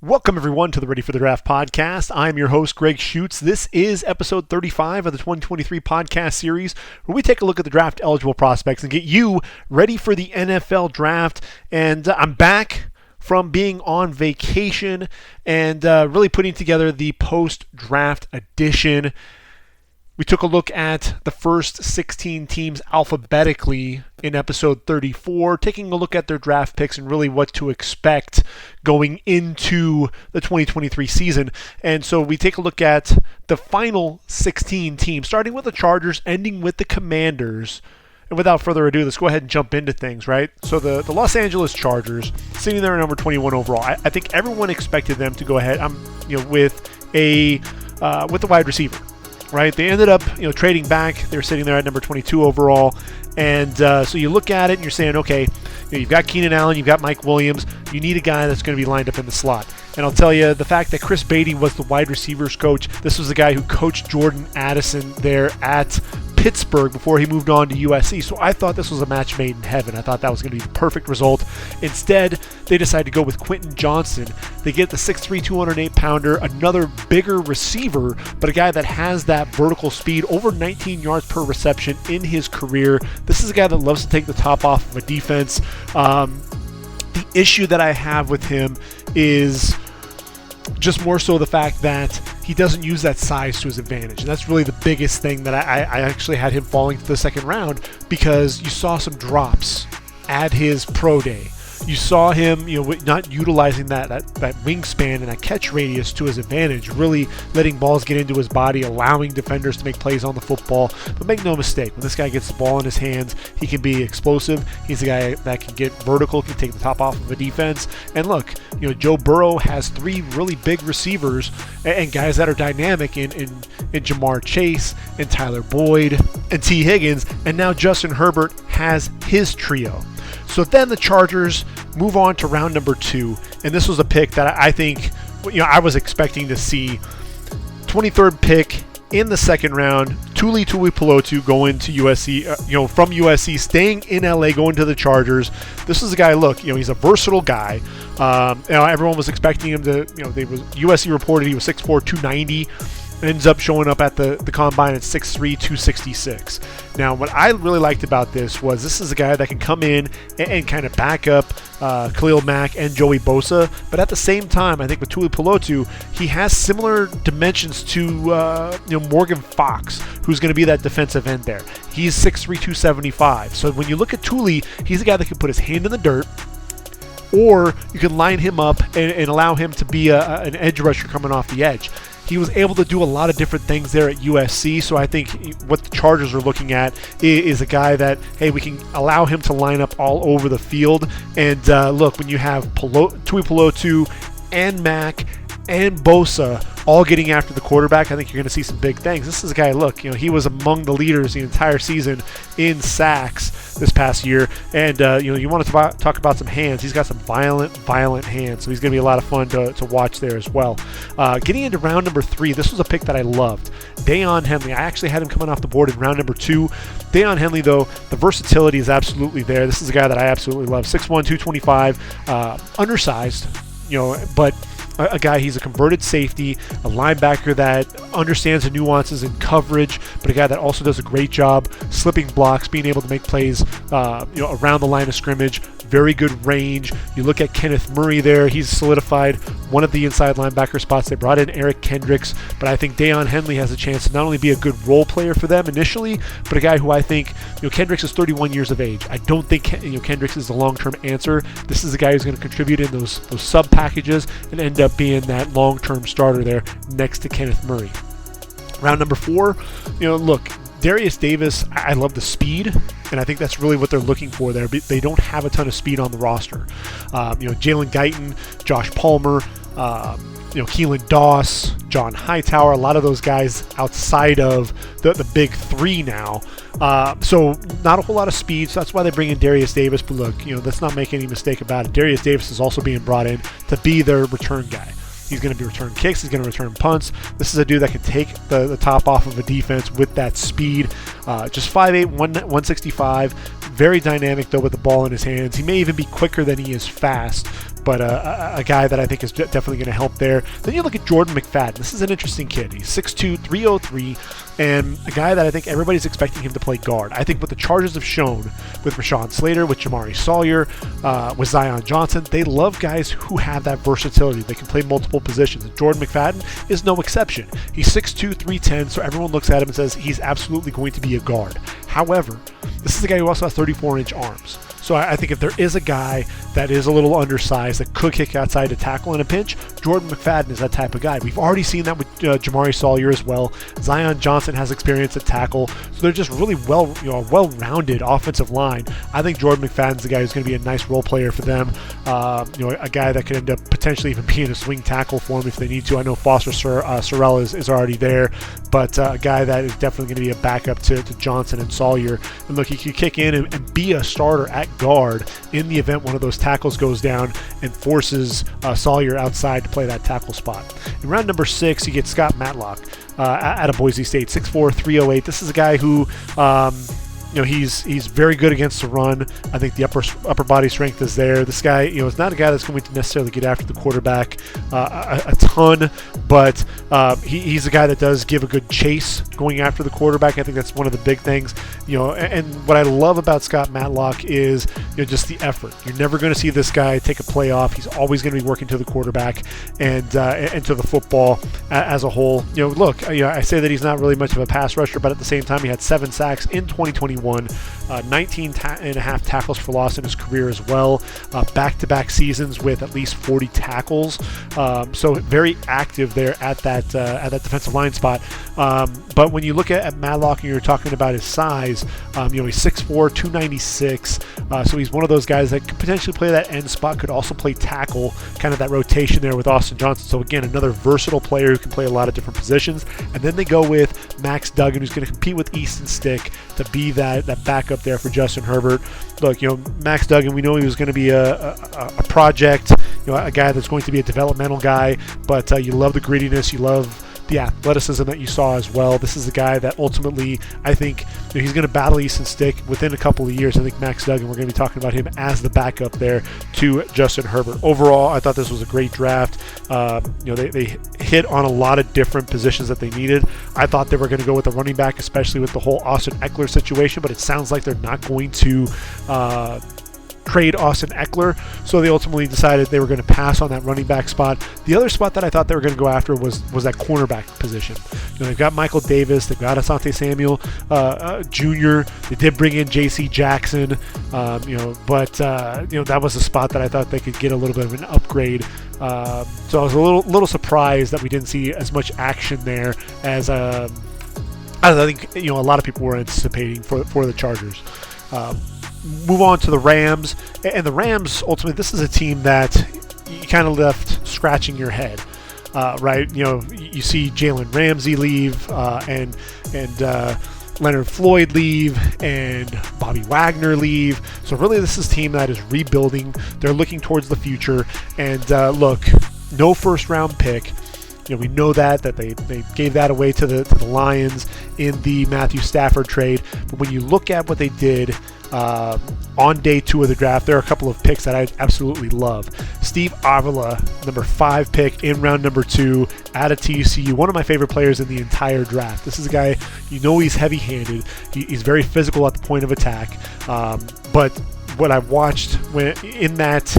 Welcome, everyone, to the Ready for the Draft podcast. I'm your host, Gregg Schutze. This is episode 35 of the 2023 podcast series, where we take a look at the draft-eligible prospects and get you ready for the NFL draft. And I'm back from being on vacation and really putting together the post-draft edition. We took a look at the first 16 teams alphabetically in episode 34, taking a look at their draft picks and really what to expect going into the 2023 season. And so we take a look at the final 16 teams, starting with the Chargers, ending with the Commanders. And without further ado, let's go ahead and jump into things, right? So the Los Angeles Chargers, sitting there at number 21 overall, I think everyone expected them to go ahead with the wide receiver. Right, they ended up, trading back. They're sitting there at number 22 overall, and so you look at it and you're saying, okay, you've got Keenan Allen, you've got Mike Williams. You need a guy that's going to be lined up in the slot. And I'll tell you, the fact that Chris Beatty was the wide receivers coach, this was the guy who coached Jordan Addison there at Pittsburgh before he moved on to USC. So I thought this was a match made in heaven. I thought that was going to be the perfect result. Instead, they decided to go with Quentin Johnston. They get the 6'3", 208-pounder, another bigger receiver, but a guy that has that vertical speed, over 19 yards per reception in his career. This is a guy that loves to take the top off of a defense. The issue that I have with him is just more so the fact that he doesn't use that size to his advantage. And that's really the biggest thing that I actually had him falling to the second round, because you saw some drops at his pro day. You saw him, not utilizing that wingspan and that catch radius to his advantage, really letting balls get into his body, allowing defenders to make plays on the football. But make no mistake, when this guy gets the ball in his hands, he can be explosive. He's a guy that can get vertical, can take the top off of a defense. And look, Joe Burrow has three really big receivers and guys that are dynamic in Jamar Chase and Tyler Boyd and T. Higgins, and now Justin Herbert has his trio. So then the Chargers move on to round number 2, and this was a pick that I think, I was expecting to see. 23rd pick in the second round, Tuli Tuipulotu going to USC, from USC, staying in LA, going to the Chargers. This is a guy, look, he's a versatile guy. Everyone was expecting him to, USC reported he was 6'4", 290. Ends up showing up at the combine at 6'3", 266. Now, what I really liked about this is a guy that can come in and kind of back up Khalil Mack and Joey Bosa, but at the same time, I think with Tuipulotu, he has similar dimensions to Morgan Fox, who's going to be that defensive end there. He's 6'3", 275. So when you look at Tuli, he's a guy that can put his hand in the dirt, or you can line him up and allow him to be an edge rusher coming off the edge. He was able to do a lot of different things there at USC, so I think what the Chargers are looking at is a guy that, hey, we can allow him to line up all over the field. And look, when you have Tuipulotu and Mack and Bosa all getting after the quarterback, I think you're going to see some big things. This is a guy, look, he was among the leaders the entire season in sacks this past year. And, you want to talk about some hands. He's got some violent hands, so he's going to be a lot of fun to watch there as well. Getting into round number 3, this was a pick that I loved. Daiyan Henley. I actually had him coming off the board in round number 2. Daiyan Henley, though, the versatility is absolutely there. This is a guy that I absolutely love. 6'1", 225, undersized, but a guy, he's a converted safety, a linebacker that understands the nuances in coverage, but a guy that also does a great job slipping blocks, being able to make plays around the line of scrimmage. Very good range. You look at Kenneth Murray there. He's solidified one of the inside linebacker spots. They brought in Eric Kendricks, but I think Daiyan Henley has a chance to not only be a good role player for them initially, but a guy who I think, Kendricks is 31 years of age. I don't think Kendricks is the long-term answer. This is a guy who's going to contribute in those sub packages and end up being that long-term starter there next to Kenneth Murray. Round number 4, look, Darius Davis, I love the speed, and I think that's really what they're looking for there. They don't have a ton of speed on the roster. Jalen Guyton, Josh Palmer, Keelan Doss, John Hightower, a lot of those guys outside of the big 3 now. So not a whole lot of speed, so that's why they bring in Darius Davis. But look, let's not make any mistake about it. Darius Davis is also being brought in to be their return guy. He's going to be return kicks. He's going to return punts. This is a dude that can take the top off of a defense with that speed. Just 5'8", 165. Very dynamic, though, with the ball in his hands. He may even be quicker than he is fast, but a guy that I think is definitely going to help there. Then you look at Jordan McFadden. This is an interesting kid. He's 6'2", 303, and a guy that I think everybody's expecting him to play guard. I think what the Chargers have shown with Rashawn Slater, with Jamari Sawyer, with Zion Johnson, they love guys who have that versatility. They can play multiple positions. And Jordan McFadden is no exception. He's 6'2", 310, so everyone looks at him and says he's absolutely going to be a guard. However, this is a guy who also has 34-inch arms. So I think if there is a guy that is a little undersized that could kick outside to tackle in a pinch, Jordan McFadden is that type of guy. We've already seen that with Jamari Sawyer as well. Zion Johnson has experience at tackle, so they're just really well-rounded offensive line. I think Jordan McFadden's the guy who's going to be a nice role player for them. A guy that could end up potentially even being a swing tackle for them if they need to. I know Foster Sorrell is already there, but a guy that is definitely going to be a backup to Johnson and Sawyer. And look, he could kick in and be a starter at guard in the event one of those tackles goes down and forces Sawyer outside to play that tackle spot. In round number 6, you get Scott Matlock out of Boise State, 6'4", 308. This is a guy who he's very good against the run. I think the upper body strength is there. This guy, is not a guy that's going to necessarily get after the quarterback a ton, but he's a guy that does give a good chase going after the quarterback. I think that's one of the big things. And what I love about Scott Matlock is just the effort. You're never going to see this guy take a play off. He's always going to be working to the quarterback and to the football as a whole. Look, I say that he's not really much of a pass rusher, but at the same time, he had 7 sacks in 2021, 19 and a half tackles for loss in his career as well. Back-to-back seasons with at least 40 tackles. So very active there at that defensive line spot. But when you look at Matlock and you're talking about his size, he's 6'4", 296. So he's one of those guys that could potentially play that end spot, could also play tackle, kind of that rotation there with Austin Johnson. So again, another versatile player who can play a lot of different positions. And then they go with Max Duggan, who's going to compete with Easton Stick to be that backup there for Justin Herbert. Look, Max Duggan, we know he was going to be a project, a guy that's going to be a developmental guy, but you love the grittiness, you love the athleticism that you saw as well. This is the guy that ultimately, I think, he's going to battle Easton Stick within a couple of years. I think Max Duggan, we're going to be talking about him as the backup there to Justin Herbert. Overall, I thought this was a great draft. They hit on a lot of different positions that they needed. I thought they were going to go with the running back, especially with the whole Austin Eckler situation, but it sounds like they're not going to trade Austin Eckler, so they ultimately decided they were going to pass on that running back spot. The other spot that I thought they were going to go after was that cornerback position. They've got Michael Davis, they've got Asante Samuel Jr. They did bring in J.C. Jackson, but that was a spot that I thought they could get a little bit of an upgrade. So I was a little surprised that we didn't see as much action there as I think a lot of people were anticipating for the Chargers. Move on to the Rams, and the Rams, ultimately, this is a team that you kind of left scratching your head, right? You see Jalen Ramsey leave, and Leonard Floyd leave, and Bobby Wagner leave. So really, this is a team that is rebuilding. They're looking towards the future, and look, no first-round pick. We know that they gave that away to the Lions in the Matthew Stafford trade. But when you look at what they did on day 2 of the draft, there are a couple of picks that I absolutely love. Steve Avila, number 5 pick in round number 2 out of TCU, one of my favorite players in the entire draft. This is a guy, he's heavy-handed. He's very physical at the point of attack. But what I watched in that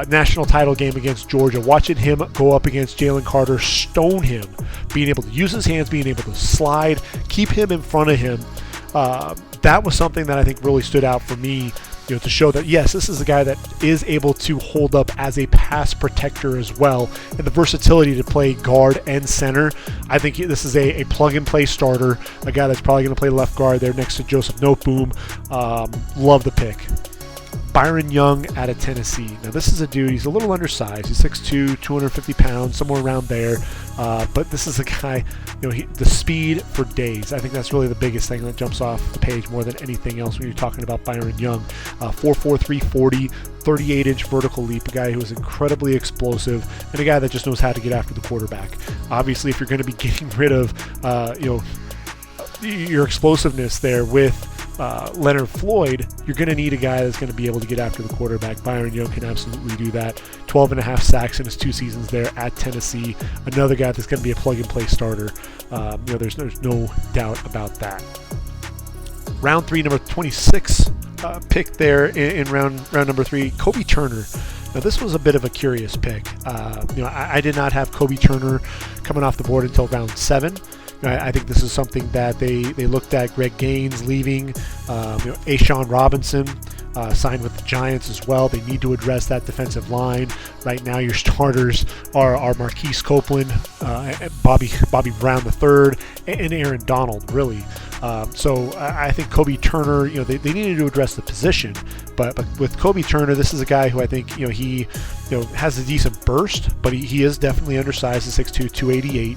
national title game against Georgia, watching him go up against Jalen Carter, stone him, being able to use his hands, being able to slide, keep him in front of him, that was something that I think really stood out for me, to show that, yes, this is a guy that is able to hold up as a pass protector as well, and the versatility to play guard and center. I think this is a plug-and-play starter, a guy that's probably going to play left guard there next to Joseph Noteboom. Love the pick. Byron Young out of Tennessee. Now, this is a dude, he's a little undersized. He's 6'2", 250 pounds, somewhere around there. But this is a guy, the speed for days. I think that's really the biggest thing that jumps off the page more than anything else when you're talking about Byron Young. 4'4", 340, 38-inch vertical leap, a guy who is incredibly explosive, and a guy that just knows how to get after the quarterback. Obviously, if you're going to be getting rid of, your explosiveness there with Leonard Floyd, you're going to need a guy that's going to be able to get after the quarterback. Byron Young can absolutely do that. 12.5 sacks in his 2 seasons there at Tennessee. Another guy that's going to be a plug-and-play starter. There's no doubt about that. Round 3, number 26 pick there in round number 3, Kobe Turner. Now, this was a bit of a curious pick. I did not have Kobe Turner coming off the board until round 7. I think this is something that they looked at. Greg Gaines leaving, Ashawn Robinson signed with the Giants as well. They need to address that defensive line. Right now, your starters are Marquise Copeland, Bobby Brown III, and Aaron Donald, really. So I think Kobe Turner, they needed to address the position, but with Kobe Turner, this is a guy who I think, he has a decent burst, but he is definitely undersized at 6'2", 288.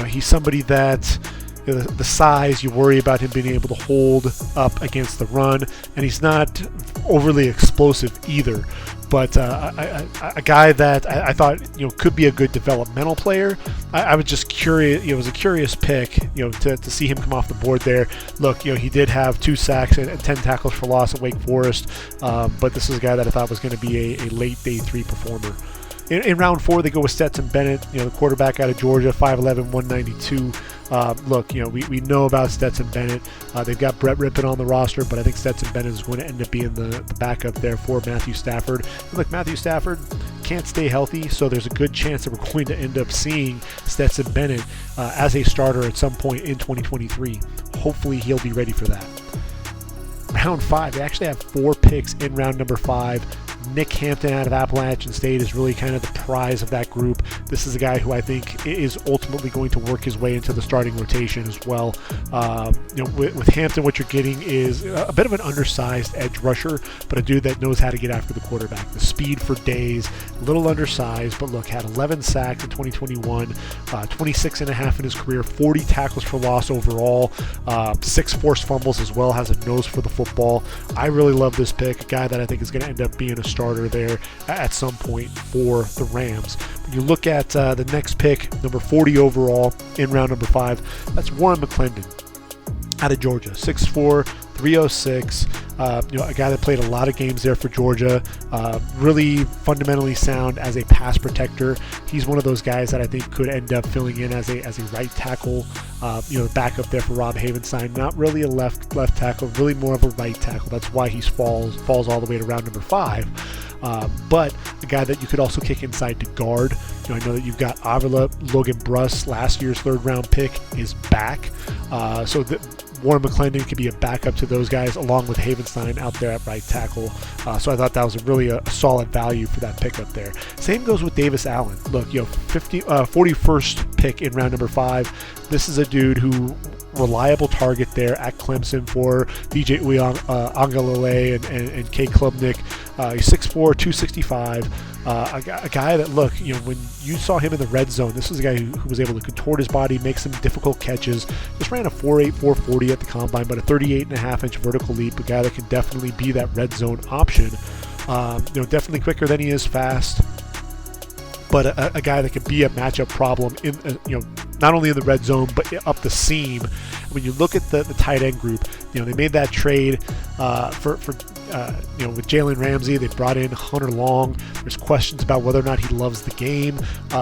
He's somebody that the size, you worry about him being able to hold up against the run, and he's not overly explosive either. But a guy that I thought could be a good developmental player. I was just curious. It was a curious pick. To see him come off the board there. Look, he did have 2 sacks and 10 tackles for loss at Wake Forest. But this is a guy that I thought was going to be a late day 3 performer. In round 4, they go with Stetson Bennett, the quarterback out of Georgia, 5'11", 192. Look, we know about Stetson Bennett. They've got Brett Rippon on the roster, but I think Stetson Bennett is going to end up being the backup there for Matthew Stafford. And look, Matthew Stafford can't stay healthy, so there's a good chance that we're going to end up seeing Stetson Bennett as a starter at some point in 2023. Hopefully he'll be ready for that. Round 5, they actually have 4 picks in round number 5. Nick Hampton out of Appalachian State is really kind of the prize of that group. This is a guy who I think is ultimately going to work his way into the starting rotation as well. With Hampton, what you're getting is a bit of an undersized edge rusher, but a dude that knows how to get after the quarterback. The speed for days, a little undersized, but look, had 11 sacks in 2021, 26 and a half in his career, 40 tackles for loss overall, 6 forced fumbles as well, has a nose for the football. I really love this pick, a guy that I think is going to end up being a starter there at some point for the Rams. When you look at the next pick, number 40 overall in round number 5, that's Warren McClendon out of Georgia, 6'4", 306, a guy that played a lot of games there for Georgia, really fundamentally sound as a pass protector. He's one of those guys that I think could end up filling in as a right tackle, backup there for Rob Havenstein. Not really a left tackle, really more of a right tackle. That's why he falls all the way to round number 5. But a guy that you could also kick inside to guard. I know that you've got Avila. Logan Bruss, last year's 3rd round pick, is back. Warren McClendon could be a backup to those guys, along with Havenstein out there at right tackle. So I thought that was really a solid value for that pickup there. Same goes with Davis Allen. Look, 41st pick in round number 5. This is a dude who reliable target there at Clemson for DJ Uiagalelei and Kay Klubnik. He's 6'4", 265. A guy that, look, when you saw him in the red zone, this was a guy who was able to contort his body, make some difficult catches. Just ran a 4.8, 440 at the combine, but a 38.5-inch vertical leap. A guy that can definitely be that red zone option. Definitely quicker than he is fast, but a guy that could be a matchup problem in not only in the red zone but up the seam. When you look at the tight end group, they made that trade with Jalen Ramsey. They brought in Hunter Long. There's questions about whether or not he loves the game.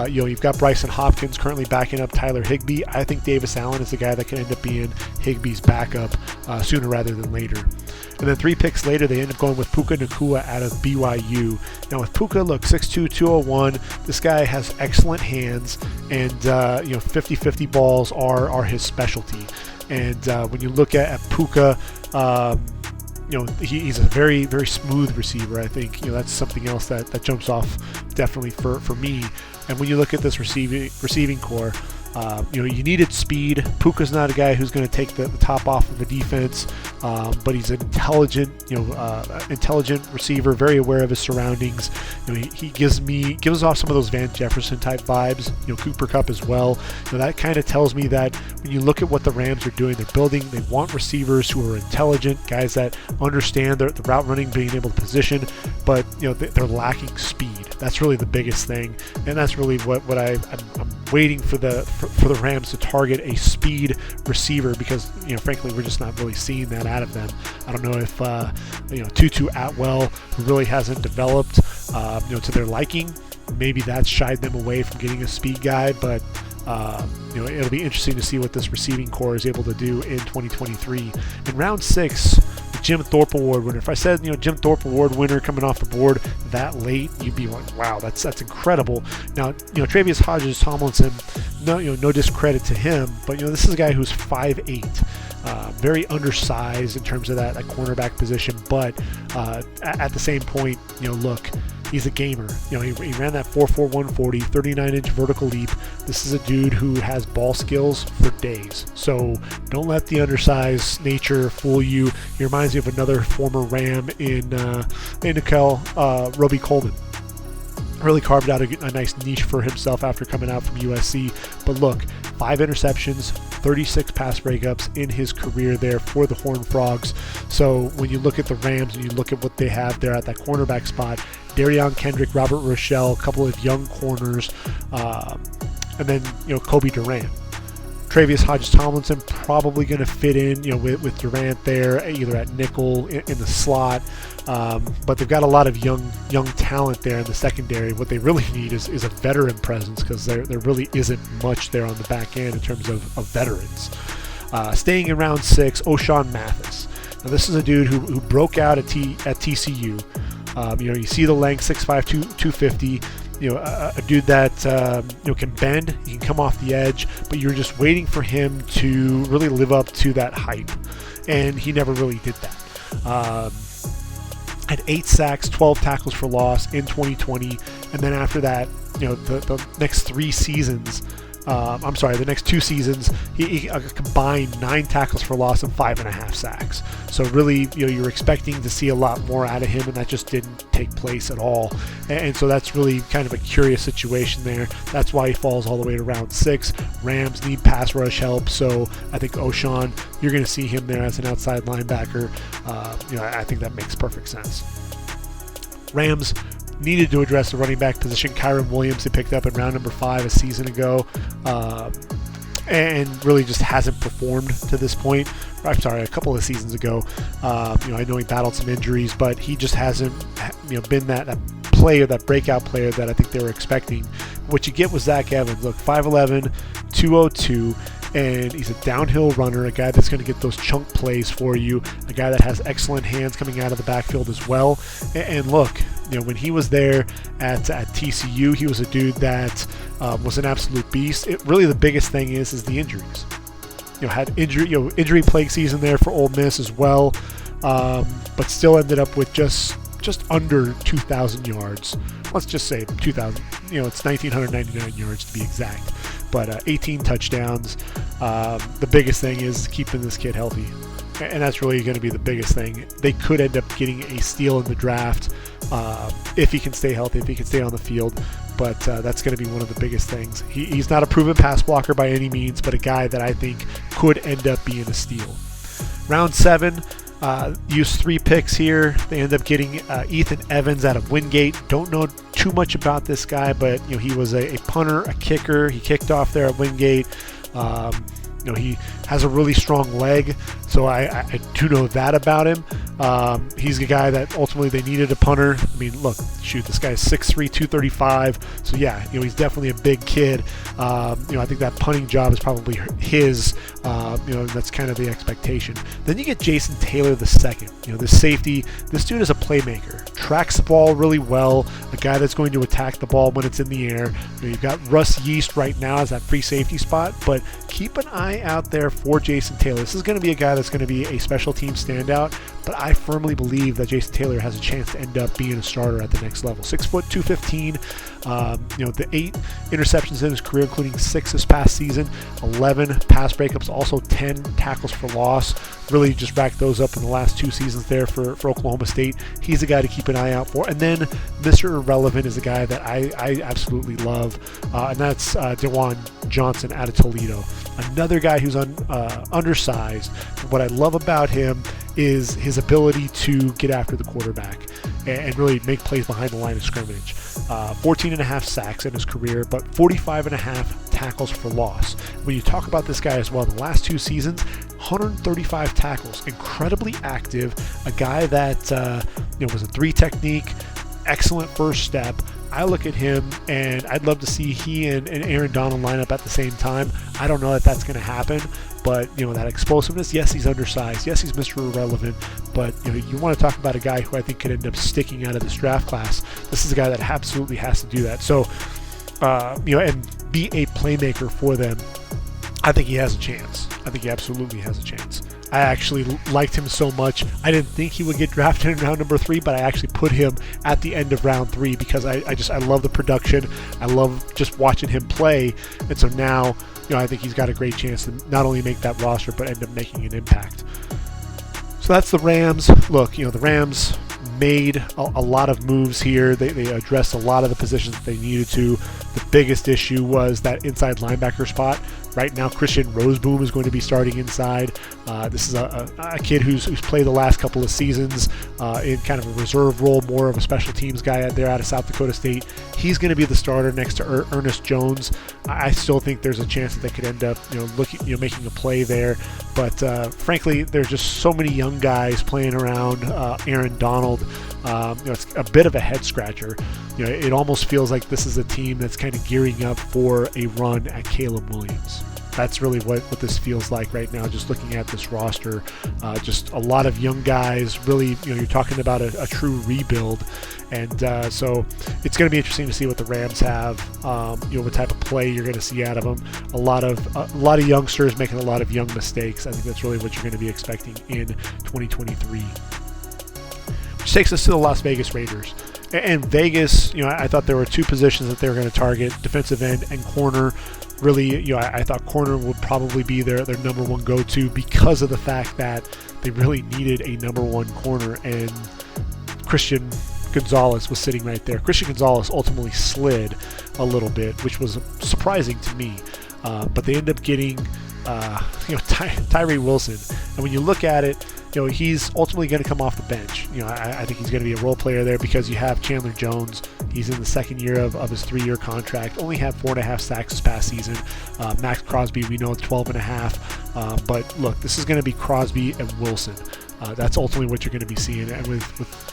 You've got Bryson Hopkins currently backing up Tyler Higbee. I think Davis Allen is the guy that can end up being Higbee's backup sooner rather than later. And then 3 picks later, they end up going with Puka Nacua out of BYU. Now with Puka, look, 6'2", 201. This guy has excellent hands, and 50-50 balls are his specialty. And when you look at Puka, he's a very, very smooth receiver. I think that's something else that jumps off definitely for me. And when you look at this receiving core, you needed speed. Puka's not a guy who's going to take the top off of a defense, but he's an intelligent receiver, very aware of his surroundings. He gives off some of those Van Jefferson type vibes. Cooper Kupp as well. That kind of tells me that when you look at what the Rams are doing, they want receivers who are intelligent, guys that understand the route running, being able to position, but they're lacking speed. That's really the biggest thing, and that's really what I'm waiting for the Rams to target a speed receiver because, frankly, we're just not really seeing that out of them. I don't know if, Tutu Atwell, who really hasn't developed, to their liking, maybe that's shied them away from getting a speed guy, but it'll be interesting to see what this receiving core is able to do in 2023. In round 6, the Jim Thorpe Award winner. If I said, Jim Thorpe Award winner coming off the board that late, you'd be like, wow, that's incredible. Now, Travius Hodges-Tomlinson, no discredit to him, but this is a guy who's 5'8", very undersized in terms of that cornerback position, but at the same point, look, he's a gamer. He ran that 4.4 140, 39-inch vertical leap. This is a dude who has ball skills for days. So don't let the undersized nature fool you. He reminds me of another former Ram in Nickel, Roby Coleman. Really carved out a nice niche for himself after coming out from USC. But look, 5 interceptions, 36 pass breakups in his career there for the Horned Frogs. So when you look at the Rams and you look at what they have there at that cornerback spot, Darion Kendrick, Robert Rochelle, a couple of young corners, and then Kobe Durant. Travius Hodges-Tomlinson probably going to fit in, with Durant there, either at nickel in the slot. But they've got a lot of young talent there in the secondary. What they really need is a veteran presence because there really isn't much there on the back end in terms of veterans. Staying in round 6, O'Shawn Mathis. Now this is a dude who broke out at TCU. You see the length, 6'5", 250. A dude that can bend, he can come off the edge, but you're just waiting for him to really live up to that hype, and he never really did that. Had 8 sacks, 12 tackles for loss in 2020, and then after that, the next 3 seasons. The next 2 seasons, he combined 9 tackles for loss and 5.5 sacks. So really, you're expecting to see a lot more out of him, and that just didn't take place at all. And so that's really kind of a curious situation there. That's why he falls all the way to round 6. Rams need pass rush help, so I think O'Shawn, you're going to see him there as an outside linebacker. I think that makes perfect sense. Rams needed to address the running back position. Kyron Williams they picked up in round number 5 a season ago, and really just hasn't performed to this point. I'm sorry, a couple of seasons ago. I know he battled some injuries, but he just hasn't been that player, that breakout player that I think they were expecting. What you get was Zach Evans. Look, 5'11", 202. And he's a downhill runner, a guy that's going to get those chunk plays for you, a guy that has excellent hands coming out of the backfield as well. And look, when he was there at TCU, he was a dude that was an absolute beast. Really the biggest thing is the injuries. Had injury plague season there for Ole Miss as well, but still ended up with just under 2,000 yards. Let's just say 2,000. It's 1,999 yards to be exact. But 18 touchdowns. The biggest thing is keeping this kid healthy. And that's really going to be the biggest thing. They could end up getting a steal in the draft if he can stay healthy, if he can stay on the field. But that's going to be one of the biggest things. He's not a proven pass blocker by any means, but a guy that I think could end up being a steal. Round 7. Used 3 picks here. They end up getting Ethan Evans out of Wingate. Don't know too much about this guy, but he was a punter, a kicker. He kicked off there at Wingate. He has a really strong leg, so I do know that about him. He's a guy that ultimately they needed a punter. I mean, look, shoot, this guy's 6'3", 235. So yeah, he's definitely a big kid. I think that punting job is probably his. That's kind of the expectation. Then you get Jason Taylor II. The safety. This dude is a playmaker. Tracks the ball really well. A guy that's going to attack the ball when it's in the air. You've got Russ Yeast right now as that free safety spot, but keep an eye out there for Jason Taylor. This is going to be a guy that's going to be a special team standout, but I firmly believe that Jason Taylor has a chance to end up being a starter at the next level. 6 foot 215. The 8 interceptions in his career, including 6 this past season, 11 pass breakups, also 10 tackles for loss. Really just racked those up in the last 2 seasons there for Oklahoma State. He's a guy to keep an eye out for. And then Mr. Irrelevant is a guy that I absolutely love, and that's DeJuan Johnson out of Toledo. Another guy who's undersized. What I love about him is his ability to get after the quarterback and really make plays behind the line of scrimmage. 14.5 sacks in his career, but 45.5 tackles for loss. When you talk about this guy as well, the last 2 seasons, 135 tackles, incredibly active, a guy that was a 3 technique, excellent first step. I look at him and I'd love to see he and Aaron Donald line up at the same time. I don't know that that's going to happen, but that explosiveness, yes, he's undersized, yes, he's Mr. Irrelevant, but you want to talk about a guy who I think could end up sticking out of this draft class. This is a guy that absolutely has to do that. So, and be a playmaker for them. I think he has a chance. I think he absolutely has a chance. I actually liked him so much. I didn't think he would get drafted in round number 3, but I actually put him at the end of round 3 because I love the production. I love just watching him play. And so now, I think he's got a great chance to not only make that roster, but end up making an impact. So that's the Rams. Look, the Rams made a lot of moves here. They addressed a lot of the positions that they needed to. The biggest issue was that inside linebacker spot. Right now, Christian Roseboom is going to be starting inside. This is a kid who's played the last couple of seasons in kind of a reserve role, more of a special teams guy out there out of South Dakota State. He's going to be the starter next to Ernest Jones. I still think there's a chance that they could end up, making a play there. But frankly, there's just so many young guys playing around. Aaron Donald, it's a bit of a head scratcher. It almost feels like this is a team that's kind of gearing up for a run at Caleb Williams. That's really what this feels like right now, just looking at this roster. Just a lot of young guys, really, you're talking about a true rebuild. And so it's going to be interesting to see what the Rams have, what type of play you're going to see out of them. A lot of youngsters making a lot of young mistakes. I think that's really what you're going to be expecting in 2023. Which takes us to the Las Vegas Raiders. And Vegas, I thought there were 2 positions that they were going to target, defensive end and corner. Really, I thought corner would probably be their number 1 go-to because of the fact that they really needed a number 1 corner, and Christian Gonzalez was sitting right there. Christian Gonzalez ultimately slid a little bit, which was surprising to me. But they ended up getting Tyree Wilson. And when you look at it, he's ultimately going to come off the bench. I think he's going to be a role player there because you have Chandler Jones. He's in the 2nd year of his 3-year contract. Only had 4.5 sacks this past season. Max Crosby, we know, 12.5. But look, this is going to be Crosby and Wilson. That's ultimately what you're going to be seeing. And with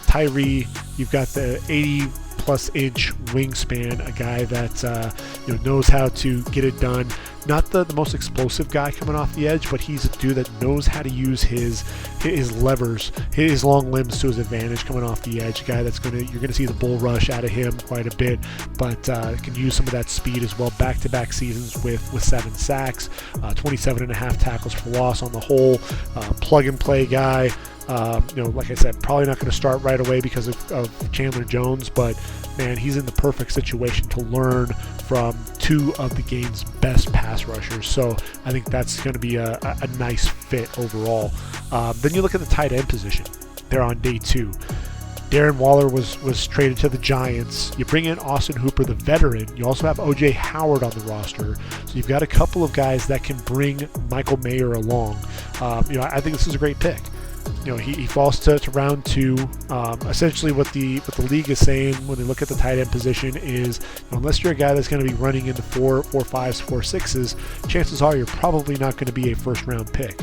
Tyree, you've got the 80-plus inch wingspan, a guy that knows how to get it done. Not the most explosive guy coming off the edge, but he's a dude that knows how to use his levers, his long limbs to his advantage coming off the edge. A guy that's you're gonna see the bull rush out of him quite a bit, but can use some of that speed as well. Back-to-back seasons with 7 sacks, 27.5 tackles for loss on the whole. Plug-and-play guy. Like I said, probably not going to start right away because of Chandler Jones, but man, he's in the perfect situation to learn from 2 of the game's best pass rushers. So I think that's going to be a nice fit overall. Then you look at the tight end position. They're on day 2. Darren Waller was traded to the Giants. You bring in Austin Hooper, the veteran. You also have O.J. Howard on the roster. So you've got a couple of guys that can bring Michael Mayer along. I think this is a great pick. He falls to round 2. Essentially what the league is saying when they look at the tight end position is, unless you're a guy that's going to be running in the 4.5s, 4.6s, chances are you're probably not going to be a first-round pick.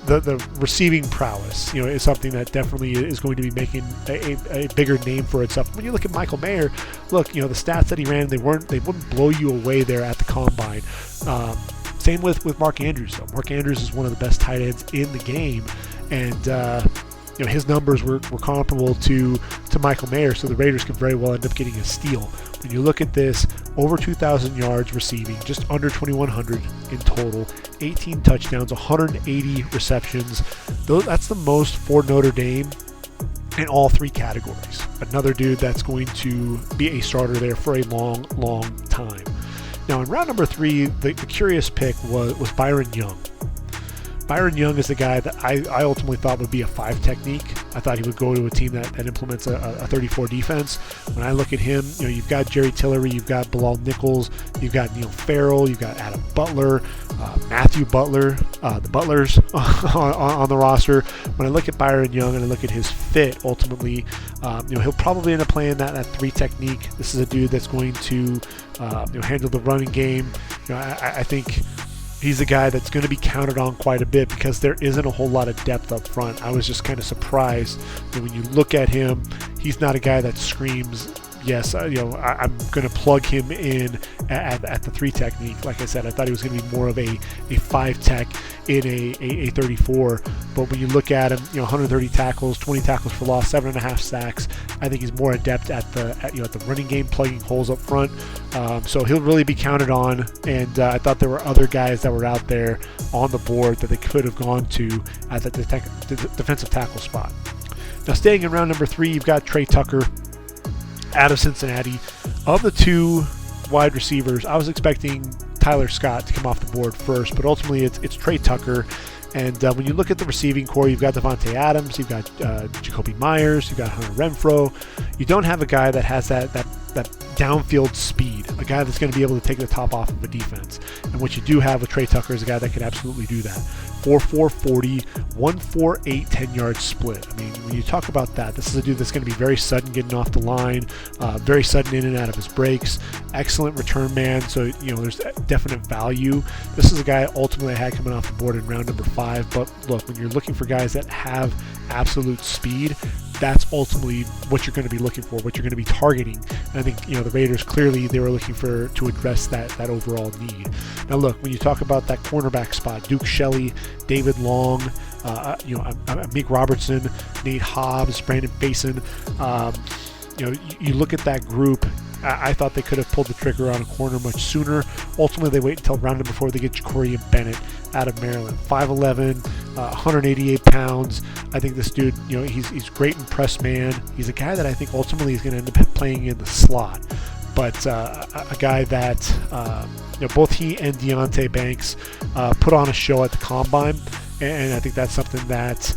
The receiving prowess, is something that definitely is going to be making a bigger name for itself. When you look at Michael Mayer, the stats that he ran, they wouldn't blow you away there at the combine. Same with Mark Andrews, though. Mark Andrews is one of the best tight ends in the game, and his numbers were comparable to Michael Mayer, so the Raiders could very well end up getting a steal. When you look at this, over 2,000 yards receiving, just under 2,100 in total, 18 touchdowns, 180 receptions. That's the most for Notre Dame in all 3 categories. Another dude that's going to be a starter there for a long, long time. Now, in round number 3, the curious pick was Byron Young. Byron Young is the guy that I ultimately thought would be a 5 technique. I thought he would go to a team that implements a 34 defense. When I look at him, you've got Jerry Tillery, you've got Bilal Nichols, you've got Neil Farrell, you've got Adam Butler, Matthew Butler, the Butlers on the roster. When I look at Byron Young and I look at his fit, ultimately, he'll probably end up playing that 3 technique. This is a dude that's going to handle the running game. I think he's a guy that's going to be counted on quite a bit because there isn't a whole lot of depth up front. I was just kind of surprised that when you look at him, he's not a guy that screams, yes, I'm going to plug him in at the 3 technique. Like I said, I thought he was going to be more of a 5 tech in a 34. But when you look at him, 130 tackles, 20 tackles for loss, 7.5 sacks. I think he's more adept at the running game, plugging holes up front. So he'll really be counted on. And I thought there were other guys that were out there on the board that they could have gone to at the defensive tackle spot. Now, staying in round number 3, you've got Trey Tucker out of Cincinnati. Of the 2 wide receivers, I was expecting Tyler Scott to come off the board first, but ultimately it's Trey Tucker. And when you look at the receiving core, you've got Devontae Adams, you've got Jacoby Myers, you've got Hunter Renfrow. You don't have a guy that has that downfield speed, a guy that's going to be able to take the top off of a defense. And what you do have with Trey Tucker is a guy that can absolutely do that. 4.4 40, 1.48 10-yard split. I mean, when you talk about that, this is a dude that's going to be very sudden getting off the line, very sudden in and out of his breaks, excellent return man, so there's definite value. This is a guy ultimately I had coming off the board in round number 5, but look, when you're looking for guys that have absolute speed, that's ultimately what you're going to be looking for, what you're going to be targeting. And I think the Raiders clearly they were looking to address that overall need. Now look, when you talk about that cornerback spot, Duke Shelley, David Long, Meek Robertson, Nate Hobbs, Brandon Basin, you look at that group. I thought they could have pulled the trigger on a corner much sooner. Ultimately, they wait until round before they get Ja'Cory Bennett out of Maryland. 5'11", 188 pounds. I think this dude, he's great in press man. He's a guy that I think ultimately is going to end up playing in the slot. But a guy that, both he and Deonte Banks put on a show at the Combine. And I think that's something that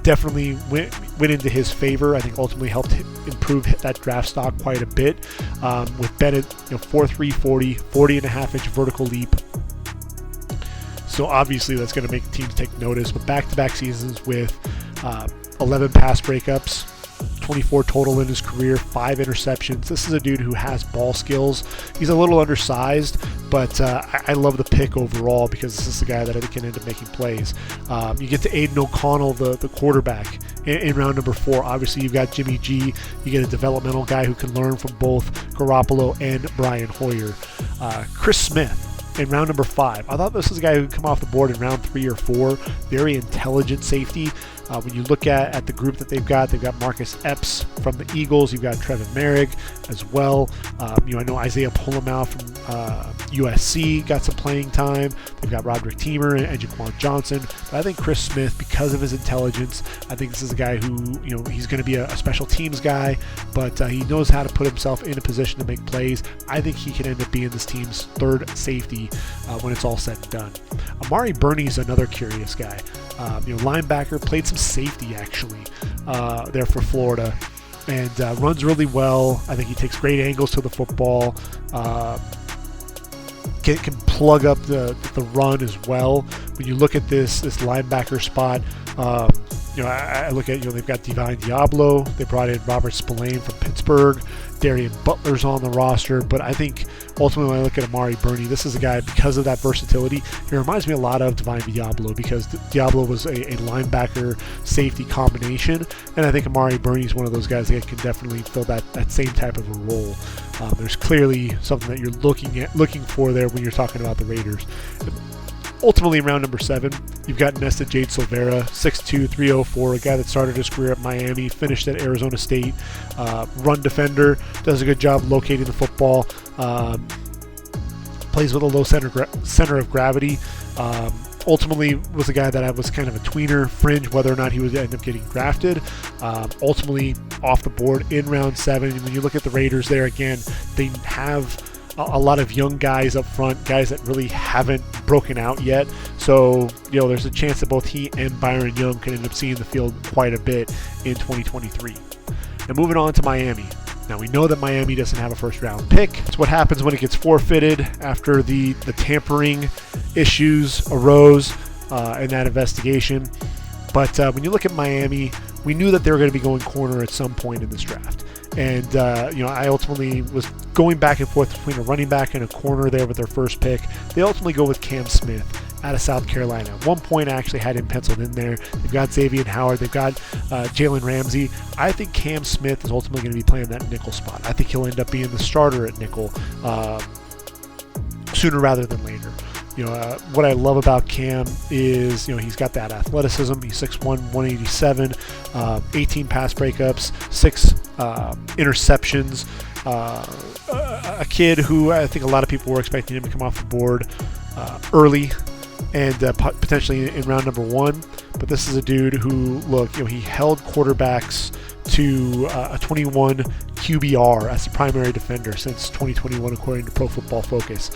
definitely went into his favor. I think ultimately helped improve that draft stock quite a bit. With Bennett, 4.3 40, 40.5-inch vertical leap. So obviously that's going to make teams take notice. But back-to-back seasons with 11 pass breakups, 24 total in his career, 5 interceptions. This is a dude who has ball skills. He's a little undersized, but I love the pick overall because this is the guy that I think can end up making plays. You get to Aiden O'Connell, the quarterback, in round number 4. Obviously, you've got Jimmy G. You get a developmental guy who can learn from both Garoppolo and Brian Hoyer. Chris Smith in round number 5. I thought this was a guy who would come off the board in round 3 or 4. Very intelligent safety. When you look at the group that they've got Marcus Epps from the Eagles. You've got Trevin Merrick as well. I know Isaiah Polamau from USC got some playing time. They've got Roderick Teamer and Jaquan Johnson. But I think Chris Smith, because of his intelligence, I think this is a guy who, he's going to be a special teams guy, but he knows how to put himself in a position to make plays. I think he can end up being this team's 3rd safety when it's all said and done. Amari Burney's another curious guy. Linebacker, played some safety actually there for Florida, and runs really well. I think he takes great angles to the football. Can plug up the run as well. When you look at this linebacker spot, I look at they've got Divine Diablo. They brought in Robert Spillane from Pittsburgh. Darian Butler's on the roster, but I think ultimately when I look at Amari Burney, this is a guy, because of that versatility, he reminds me a lot of Divine Diablo, because Diablo was a linebacker safety combination, and I think Amari Burney is one of those guys that can definitely fill that same type of a role. There's clearly something that you're looking for there when you're talking about the Raiders. Ultimately, in round number 7, you've got Nesta Jade Silvera, 6'2", 304, a guy that started his career at Miami, finished at Arizona State, run defender, does a good job locating the football, plays with a low center of gravity. Ultimately was a guy that I was kind of a tweener, fringe, whether or not he would end up getting drafted. Ultimately off the board in round 7. When you look at the Raiders there, again, they have a lot of young guys up front, guys that really haven't broken out yet. So, there's a chance that both he and Byron Young can end up seeing the field quite a bit in 2023. Now, moving on to Miami. Now, we know that Miami doesn't have a first-round pick. It's what happens when it gets forfeited after the tampering issues arose in that investigation. But when you look at Miami, we knew that they were going to be going corner at some point in this draft. And, I ultimately was going back and forth between a running back and a corner there with their first pick. They ultimately go with Cam Smith out of South Carolina. At one point, I actually had him penciled in there. They've got Xavier Howard. They've got Jalen Ramsey. I think Cam Smith is ultimately going to be playing that nickel spot. I think he'll end up being the starter at nickel sooner rather than later. What I love about Cam is, he's got that athleticism. He's 6'1", 187, 18 pass breakups, 6 interceptions. A kid who I think a lot of people were expecting him to come off the board early and potentially in round number 1. But this is a dude who, he held quarterbacks to a 21 QBR as the primary defender since 2021, according to Pro Football Focus.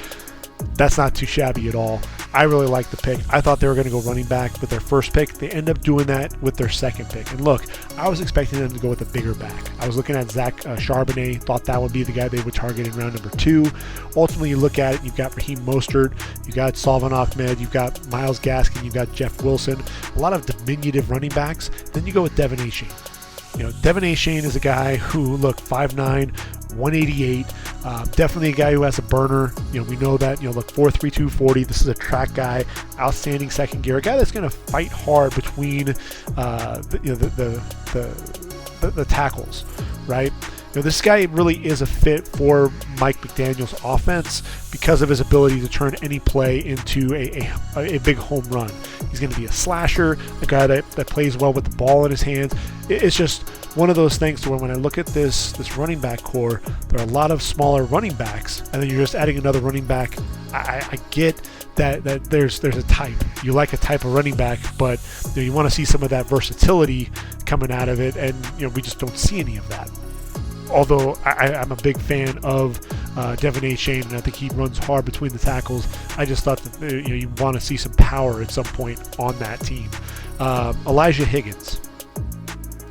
That's not too shabby at all. I really like the pick. I thought they were going to go running back with their first pick. They end up doing that with their second pick. And look, I was expecting them to go with a bigger back. I was looking at Zach Charbonnet, thought that would be the guy they would target in round number 2. Ultimately, you look at it, you've got Raheem Mostert, you've got Salvon Ahmed, you've got Myles Gaskin, you've got Jeff Wilson, a lot of diminutive running backs. Then you go with Devin Achane. Devin Achane is a guy who, 5'9", 188, definitely a guy who has a burner. We know that, 4'3", 240. This is a track guy, outstanding second gear, a guy that's going to fight hard between the tackles, right? This guy really is a fit for Mike McDaniel's offense because of his ability to turn any play into a big home run. He's going to be a slasher, a guy that plays well with the ball in his hands. It's just one of those things to where when I look at this running back core, there are a lot of smaller running backs, and then you're just adding another running back. I get that there's a type. You like a type of running back, but you want to see some of that versatility coming out of it, and we just don't see any of that. Although I'm a big fan of Devin Achane, and I think he runs hard between the tackles. I just thought that you want to see some power at some point on that team. Elijah Higgins.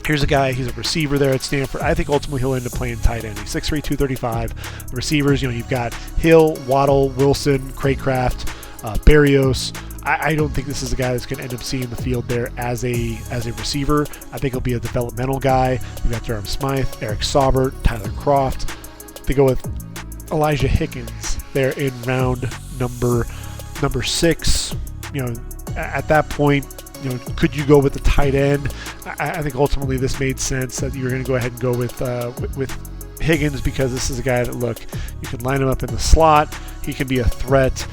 Here's a guy, he's a receiver there at Stanford. I think ultimately he'll end up playing tight end. He's 6'3", 235. The receivers, you've got Hill, Waddle, Wilson, Craycraft, Berrios. I don't think this is a guy that's going to end up seeing the field there as a receiver. I think he'll be a developmental guy. You've got Durham Smythe, Eric Saubert, Tyler Croft. They go with Elijah Higgins there in round number 6. At that point, could you go with the tight end? I think ultimately this made sense that you're going to go ahead and go with Higgins because this is a guy that, you can line him up in the slot. He can be a threat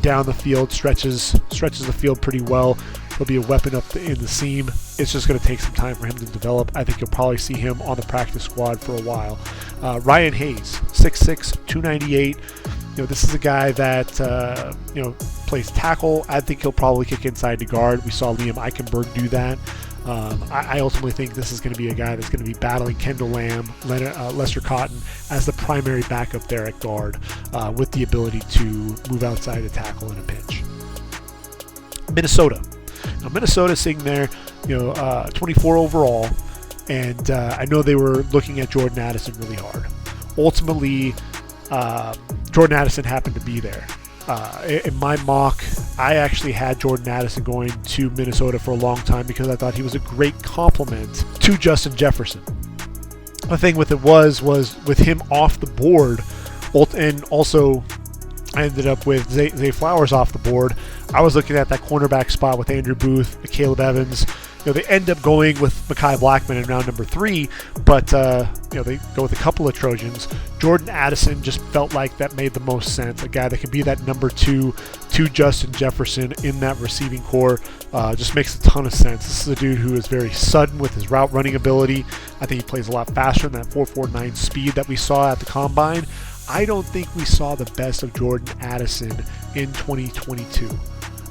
down the field, stretches the field pretty well. He'll be a weapon up in the seam. It's just going to take some time for him to develop. I think you'll probably see him on the practice squad for a while. Ryan Hayes, 6'6", 298. This is a guy that plays tackle. I think he'll probably kick inside to guard. We saw Liam Eichenberg do that. I ultimately think this is going to be a guy that's going to be battling Kendall Lamb, Lester Cotton as the primary backup there at guard with the ability to move outside to tackle in a pinch. Minnesota. Now, Minnesota's sitting there, 24 overall, and I know they were looking at Jordan Addison really hard. Ultimately, Jordan Addison happened to be there. In my mock, I actually had Jordan Addison going to Minnesota for a long time because I thought he was a great complement to Justin Jefferson. The thing with it was with him off the board, and also I ended up with Zay Flowers off the board. I was looking at that cornerback spot with Andrew Booth, Caleb Evans. They end up going with Mekhi Blackman in round number 3, but they go with a couple of Trojans. Jordan Addison just felt like that made the most sense. A guy that can be that number 2 to Justin Jefferson in that receiving core just makes a ton of sense. This is a dude who is very sudden with his route running ability. I think he plays a lot faster than that 4.49 speed that we saw at the Combine. I don't think we saw the best of Jordan Addison in 2022.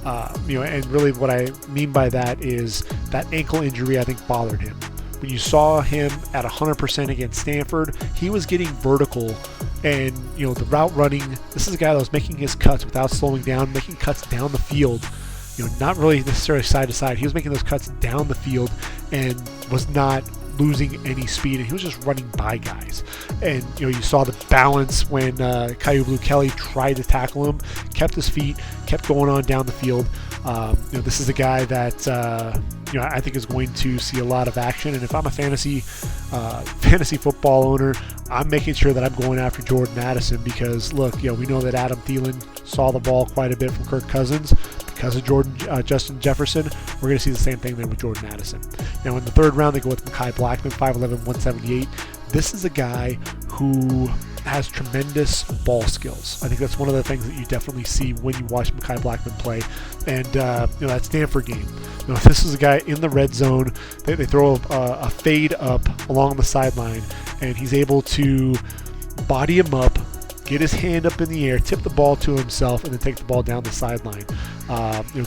And really what I mean by that is that ankle injury I think bothered him. When you saw him at 100% against Stanford, he was getting vertical And, the route running, this is a guy that was making his cuts without slowing down, making cuts down the field, not really necessarily side to side. He was making those cuts down the field and was not losing any speed, and he was just running by guys. And you saw the balance when Kyu Blue Kelly tried to tackle him, kept his feet, kept going on down the field. This is a guy that I think is going to see a lot of action. And if I'm a fantasy football owner, I'm making sure that I'm going after Jordan Addison, because look, we know that Adam Thielen saw the ball quite a bit from Kirk Cousins. Because of Justin Jefferson, we're going to see the same thing there with Jordan Addison. Now, in the third round, they go with Mekhi Blackman, 5'11", 178. This is a guy who has tremendous ball skills. I think that's one of the things that you definitely see when you watch Mekhi Blackman play. And, that Stanford game. This is a guy in the red zone. They throw a fade up along the sideline, and he's able to body him up, get his hand up in the air, tip the ball to himself, and then take the ball down the sideline.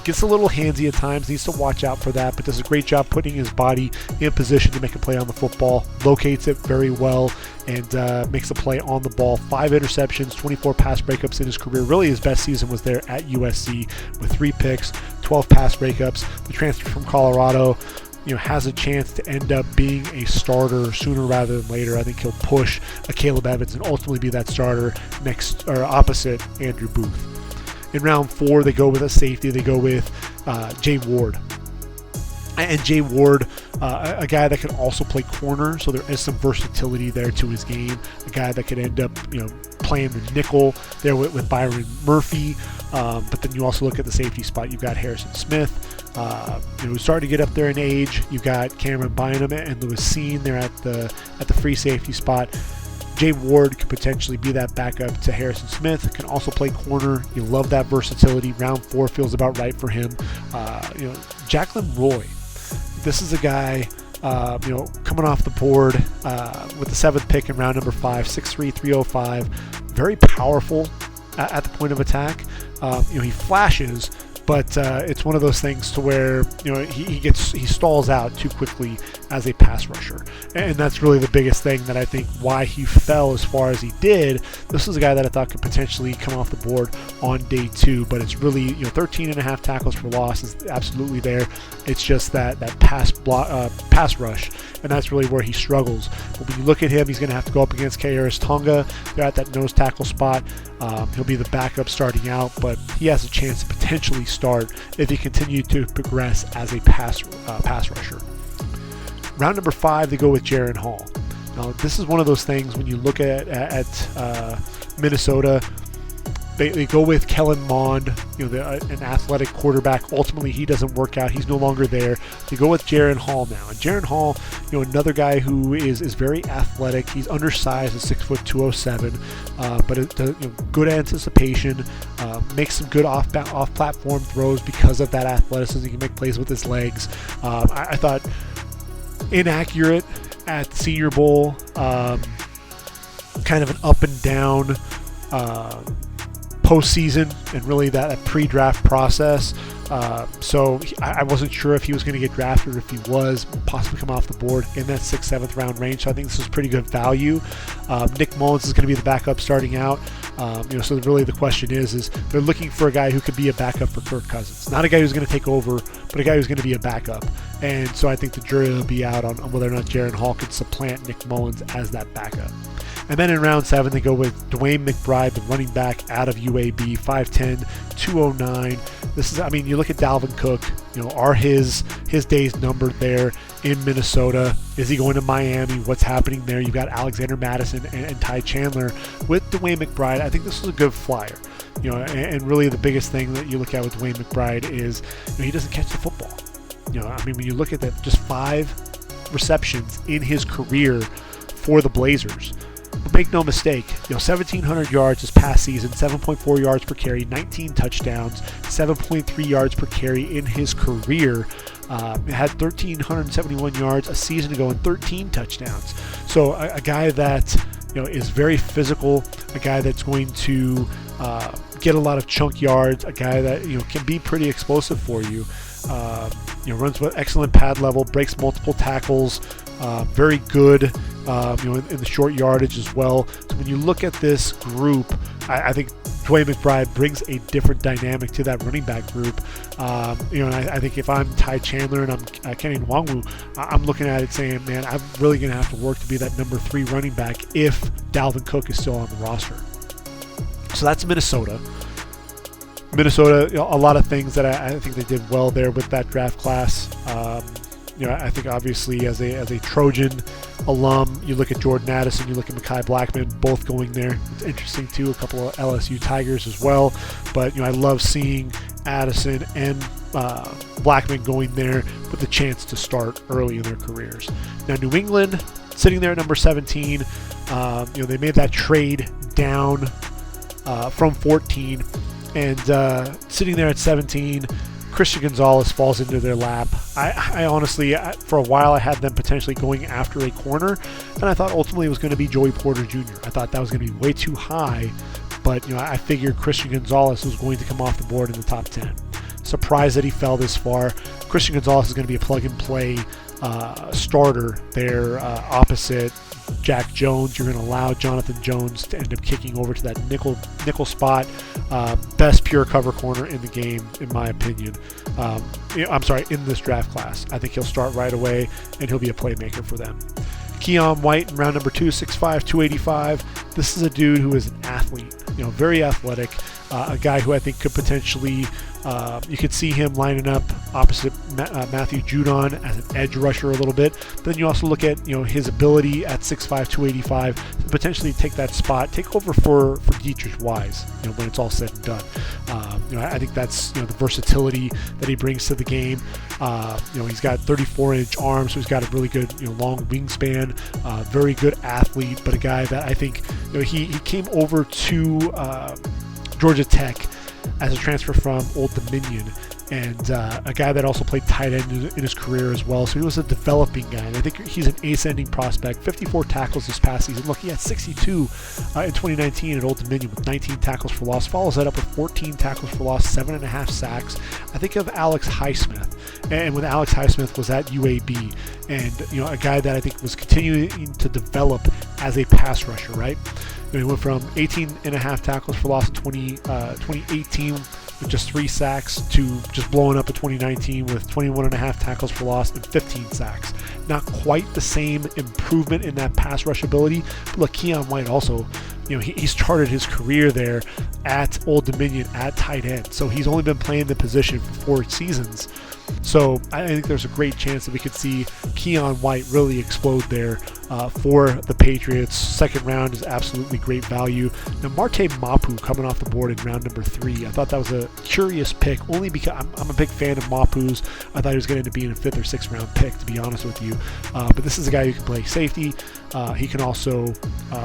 Gets a little handsy at times, needs to watch out for that, but does a great job putting his body in position to make a play on the football, locates it very well, and makes a play on the ball. 5 interceptions, 24 pass breakups in his career. Really, his best season was there at USC with 3 picks, 12 pass breakups. The transfer from Colorado has a chance to end up being a starter sooner rather than later. I think he'll push a Caleb Evans and ultimately be that starter next or opposite Andrew Booth. In round 4, they go with a safety. They go with Jay Ward. And Jay Ward, a guy that can also play corner, so there is some versatility there to his game. A guy that could end up, playing the nickel there with Byron Murphy. But then you also look at the safety spot. You've got Harrison Smith, who's starting to get up there in age. You've got Cameron Bynum and Lewis Seen there at the free safety spot. Jay Ward could potentially be that backup to Harrison Smith. Can also play corner. You love that versatility. Round 4 feels about right for him. Jacqueline Roy. This is a guy, coming off the board with the 7th pick in round number 5, 6'3", 305. Very powerful at the point of attack. He flashes, but it's one of those things to where he stalls out too quickly as a pass rusher, and that's really the biggest thing that I think why he fell as far as he did. This is a guy that I thought could potentially come off the board on day 2, but it's really 13.5 tackles for loss is absolutely there. It's just that pass rush, and that's really where he struggles. But when you look at him, he's going to have to go up against Kairos Tonga. They're at that nose tackle spot. He'll be the backup starting out, but he has a chance to potentially start if he continues to progress as a pass rusher. Round number 5, they go with Jaren Hall. Now, this is one of those things when you look at Minnesota, they go with Kellen Mond, an athletic quarterback. Ultimately, he doesn't work out. He's no longer there. They go with Jaren Hall now. And Jaren Hall, another guy who is very athletic. He's undersized at 6', 207, but good anticipation. Makes some good off-platform throws because of that athleticism. He can make plays with his legs. I thought inaccurate at Senior Bowl. Kind of an up and down postseason and really that pre-draft process. So I wasn't sure if he was going to get drafted or if he was possibly come off the board in that 6th, 7th round range. So I think this is pretty good value. Nick Mullins is going to be the backup starting out. So really the question is they're looking for a guy who could be a backup for Kirk Cousins. Not a guy who's going to take over, but a guy who's going to be a backup. And so I think the jury will be out on whether or not Jaren Hall could supplant Nick Mullins as that backup. And then in round 7, they go with Dwayne McBride, the running back out of UAB, 5'10", 209. This is, you look at Dalvin Cook, are his days numbered there in Minnesota? Is he going to Miami? What's happening there? You've got Alexander Madison and Ty Chandler. With Dwayne McBride, I think this is a good flyer. And really the biggest thing that you look at with Dwayne McBride is he doesn't catch the football. When you look at that, just 5 receptions in his career for the Blazers. But make no mistake, 1,700 yards this past season, 7.4 yards per carry, 19 touchdowns, 7.3 yards per carry in his career. Had 1,371 yards a season ago and 13 touchdowns. So a guy that is very physical, a guy that's going to get a lot of chunk yards, a guy that can be pretty explosive for you. Runs with excellent pad level, breaks multiple tackles, very good in the short yardage as well. So when you look at this group, I think Dwayne McBride brings a different dynamic to that running back group. And I think if I'm Ty Chandler and I'm Kenny Nwangwu, I'm looking at it saying, man, I'm really going to have to work to be that number 3 running back if Dalvin Cook is still on the roster. So that's Minnesota. A lot of things that I think they did well there with that draft class. I think obviously as a Trojan alum, you look at Jordan Addison, you look at Mekhi Blackman, both going there. It's interesting too, a couple of LSU Tigers as well. But I love seeing Addison and Blackman going there with the chance to start early in their careers. Now New England sitting there at number 17. They made that trade down from 14, and sitting there at 17. Christian Gonzalez falls into their lap. I honestly, for a while, I had them potentially going after a corner, and I thought ultimately it was going to be Joey Porter Jr. I thought that was going to be way too high, but I figured Christian Gonzalez was going to come off the board in the top 10. Surprised that he fell this far. Christian Gonzalez is going to be a plug-and-play starter there opposite Jack Jones. You're going to allow Jonathan Jones to end up kicking over to that nickel spot. Best pure cover corner in the game, in my opinion. In this draft class. I think he'll start right away, and he'll be a playmaker for them. Keon White in round number 2, 6'5", 285. This is a dude who is an athlete, very athletic. A guy who I think could potentially, you could see him lining up opposite Matthew Judon as an edge rusher a little bit. But then you also look at his ability at 6'5", 285 to potentially take that spot, take over for Dietrich Wise. When it's all said and done. I think that's the versatility that he brings to the game. He's got 34-inch arms, so he's got a really good long wingspan. Very good athlete, but a guy that I think he came over to Georgia Tech as a transfer from Old Dominion, and a guy that also played tight end in his career as well. So he was a developing guy, and I think he's an ascending prospect. 54 tackles this past season. Look, he had 62 in 2019 at Old Dominion with 19 tackles for loss. Follows that up with 14 tackles for loss, 7.5 sacks. I think of Alex Highsmith, and when Alex Highsmith was at UAB, and a guy that I think was continuing to develop as a pass rusher, right? He went from 18.5 tackles for loss in 2018 with just 3 sacks to just blowing up in 2019 with 21.5 tackles for loss and 15 sacks. Not quite the same improvement in that pass rush ability, but look, Keon White also, he started his career there at Old Dominion at tight end, so he's only been playing the position for 4 seasons. So I think there's a great chance that we could see Keon White really explode there for the Patriots. Second round is absolutely great value. Now Marte Mapu coming off the board in round number 3. I thought that was a curious pick, only because I'm a big fan of Mapu's. I thought he was going to end up being a 5th or 6th round pick, to be honest with you. But this is a guy who can play safety. He can also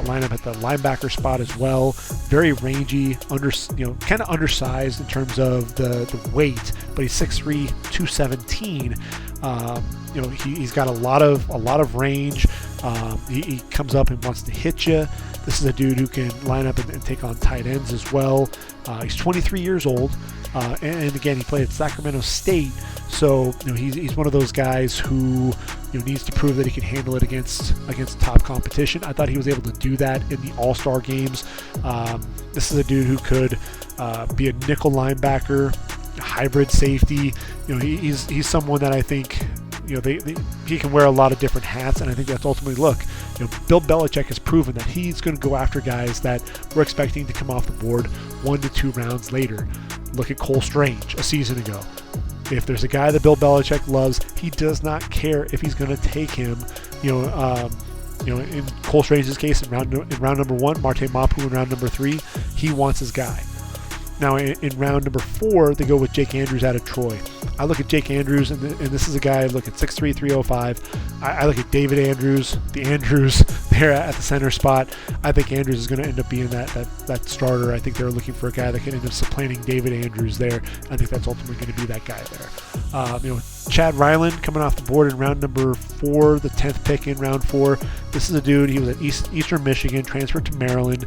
line up at the linebacker spot as well. Very rangy, kind of undersized in terms of the weight, but he's 6'3", 217. He's got a lot of range. He comes up and wants to hit you. This is a dude who can line up and take on tight ends as well. He's 23 years old, and again, he played at Sacramento State. So he's one of those guys who needs to prove that he can handle it against top competition. I thought he was able to do that in the All-Star games. This is a dude who could be a nickel linebacker, hybrid safety. He's someone that I think he can wear a lot of different hats, and I think that's ultimately, Bill Belichick has proven that he's going to go after guys that we're expecting to come off the board 1 to 2 rounds later. Look at Cole Strange a season ago. If there's a guy that Bill Belichick loves, he does not care if he's going to take him. In Cole Strange's case, in round number 1, Marte Mapu in round number 3, he wants his guy. Now in round number 4, they go with Jake Andrews out of Troy. I look at Jake Andrews, and this is a guy I look at 6'3", 305. I look at David Andrews, the Andrews there at the center spot. I think Andrews is going to end up being that starter. I think they're looking for a guy that can end up supplanting David Andrews there. I think that's ultimately going to be that guy there. Chad Ryland coming off the board in round number 4, the 10th pick in round 4. This is a dude, he was at Eastern Michigan, transferred to Maryland.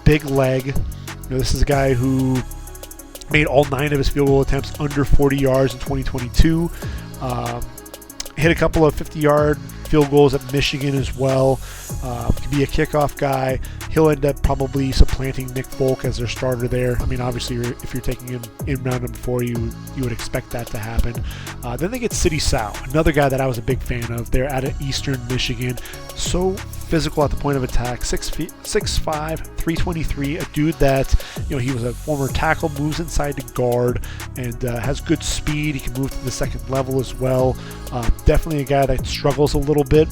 Big leg. This is a guy who made all 9 of his field goal attempts under 40 yards in 2022. Hit a couple of 50-yard field goals at Michigan as well. Could be a kickoff guy. He'll end up probably supplanting Nick Folk as their starter there. I mean, obviously, if you're taking him in round number 4, you would expect that to happen. Then they get City Sau, another guy that I was a big fan of. They're out of Eastern Michigan. So physical at the point of attack, 6'5", 323, a dude that, he was a former tackle, moves inside to guard, and has good speed. He can move to the second level as well. Definitely a guy that struggles a little bit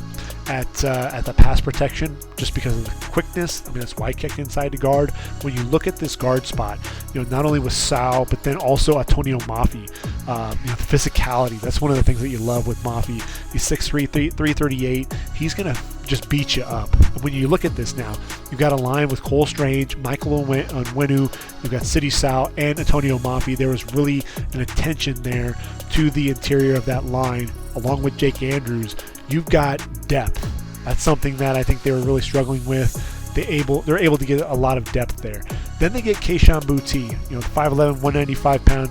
at the pass protection just because of the quickness. I mean, that's why I kicked inside to guard. When you look at this guard spot, not only with Sau, but then also Antonio Mafi, the physicality. That's one of the things that you love with Mafi. He's 6'3", 338. He's going to just beat you up. When you look at this now, you've got a line with Cole Strange, Michael Onwenu, you've got City Sau, and Antonio Mafi. There was really an attention there to the interior of that line, along with Jake Andrews. You've got depth. That's something that I think they were really struggling with. They're able to get a lot of depth there. Then they get Kayshon Boutte, 5'11", 195-pound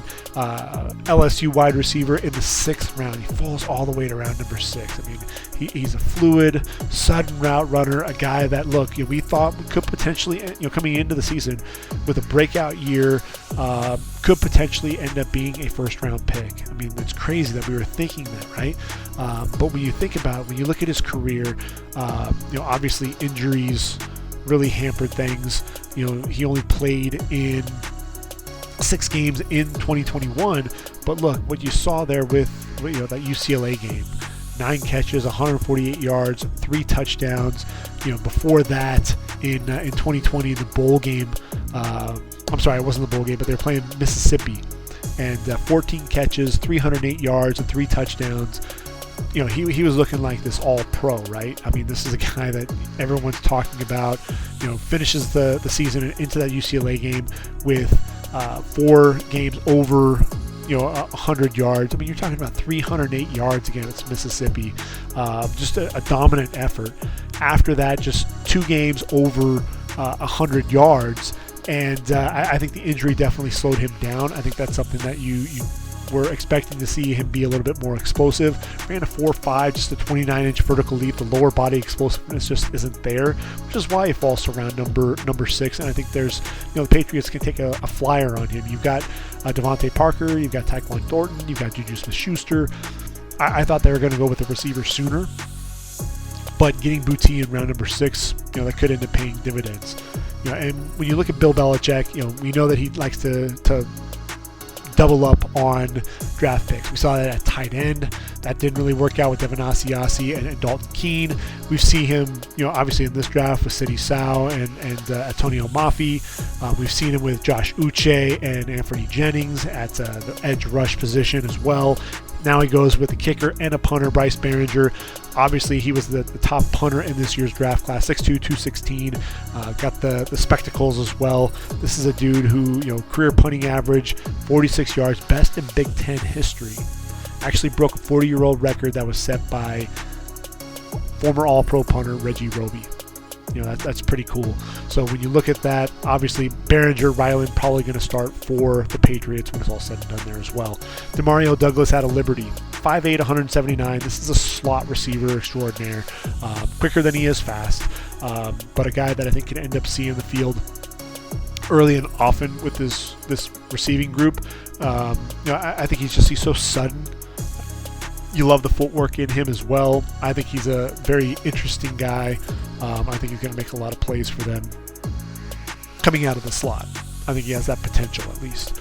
LSU wide receiver in the 6th round. He falls all the way to round number 6. I mean, he's a fluid, sudden route runner, a guy that, we thought could potentially, coming into the season with a breakout year, could potentially end up being a first-round pick. I mean, it's crazy that we were thinking that, right? But when you think about it, when you look at his career, obviously injuries really hampered things. He only played in 6 games in 2021, but look what you saw there with that UCLA game. 9 catches, 148 yards, 3 touchdowns. Before that in 2020, the bowl game. I'm sorry, it wasn't the bowl game, but they were playing Mississippi, and 14 catches, 308 yards, and 3 touchdowns. He was looking like this all-pro, right? I mean, this is a guy that everyone's talking about. Finishes the season into that UCLA game with 4 games over 100 yards. I mean, you're talking about 308 yards again. It's Mississippi. Just a dominant effort. After that, just 2 games over 100 yards. And I think the injury definitely slowed him down. I think that's something that you were expecting to see him be a little bit more explosive. Ran a 4.5, just a 29-inch vertical leap. The lower body explosiveness just isn't there, which is why he falls to round number 6. And I think there's, the Patriots can take a flyer on him. You've got Devontae Parker, you've got Tyquan Thornton, you've got Juju Smith-Schuster. I thought they were going to go with the receiver sooner, but getting Boutte in round number 6, that could end up paying dividends. And when you look at Bill Belichick, we know that he likes to double up on draft picks. We saw that at tight end. That didn't really work out with Devin Asiasi and Dalton Keene. We've seen him, obviously in this draft with City Sau and Antonio Mafi. We've seen him with Josh Uche and Anthony Jennings at the edge rush position as well. Now he goes with the kicker and a punter, Bryce Behringer. Obviously, he was the top punter in this year's draft class, 6'2", 216. Got the spectacles as well. This is a dude who, career punting average, 46 yards, best in Big Ten history. Actually broke a 40-year-old record that was set by former All-Pro punter Reggie Roby. That's pretty cool. So when you look at that, obviously Behringer, Ryland probably going to start for the Patriots when it's all said and done there as well. Demario Douglas out of Liberty, 5'8", 179. This is a slot receiver extraordinaire. Quicker than he is fast, but a guy that I think can end up seeing the field early and often with this receiving group. I think he's so sudden. You love the footwork in him as well. I think he's a very interesting guy. I think he's going to make a lot of plays for them coming out of the slot. I think he has that potential at least.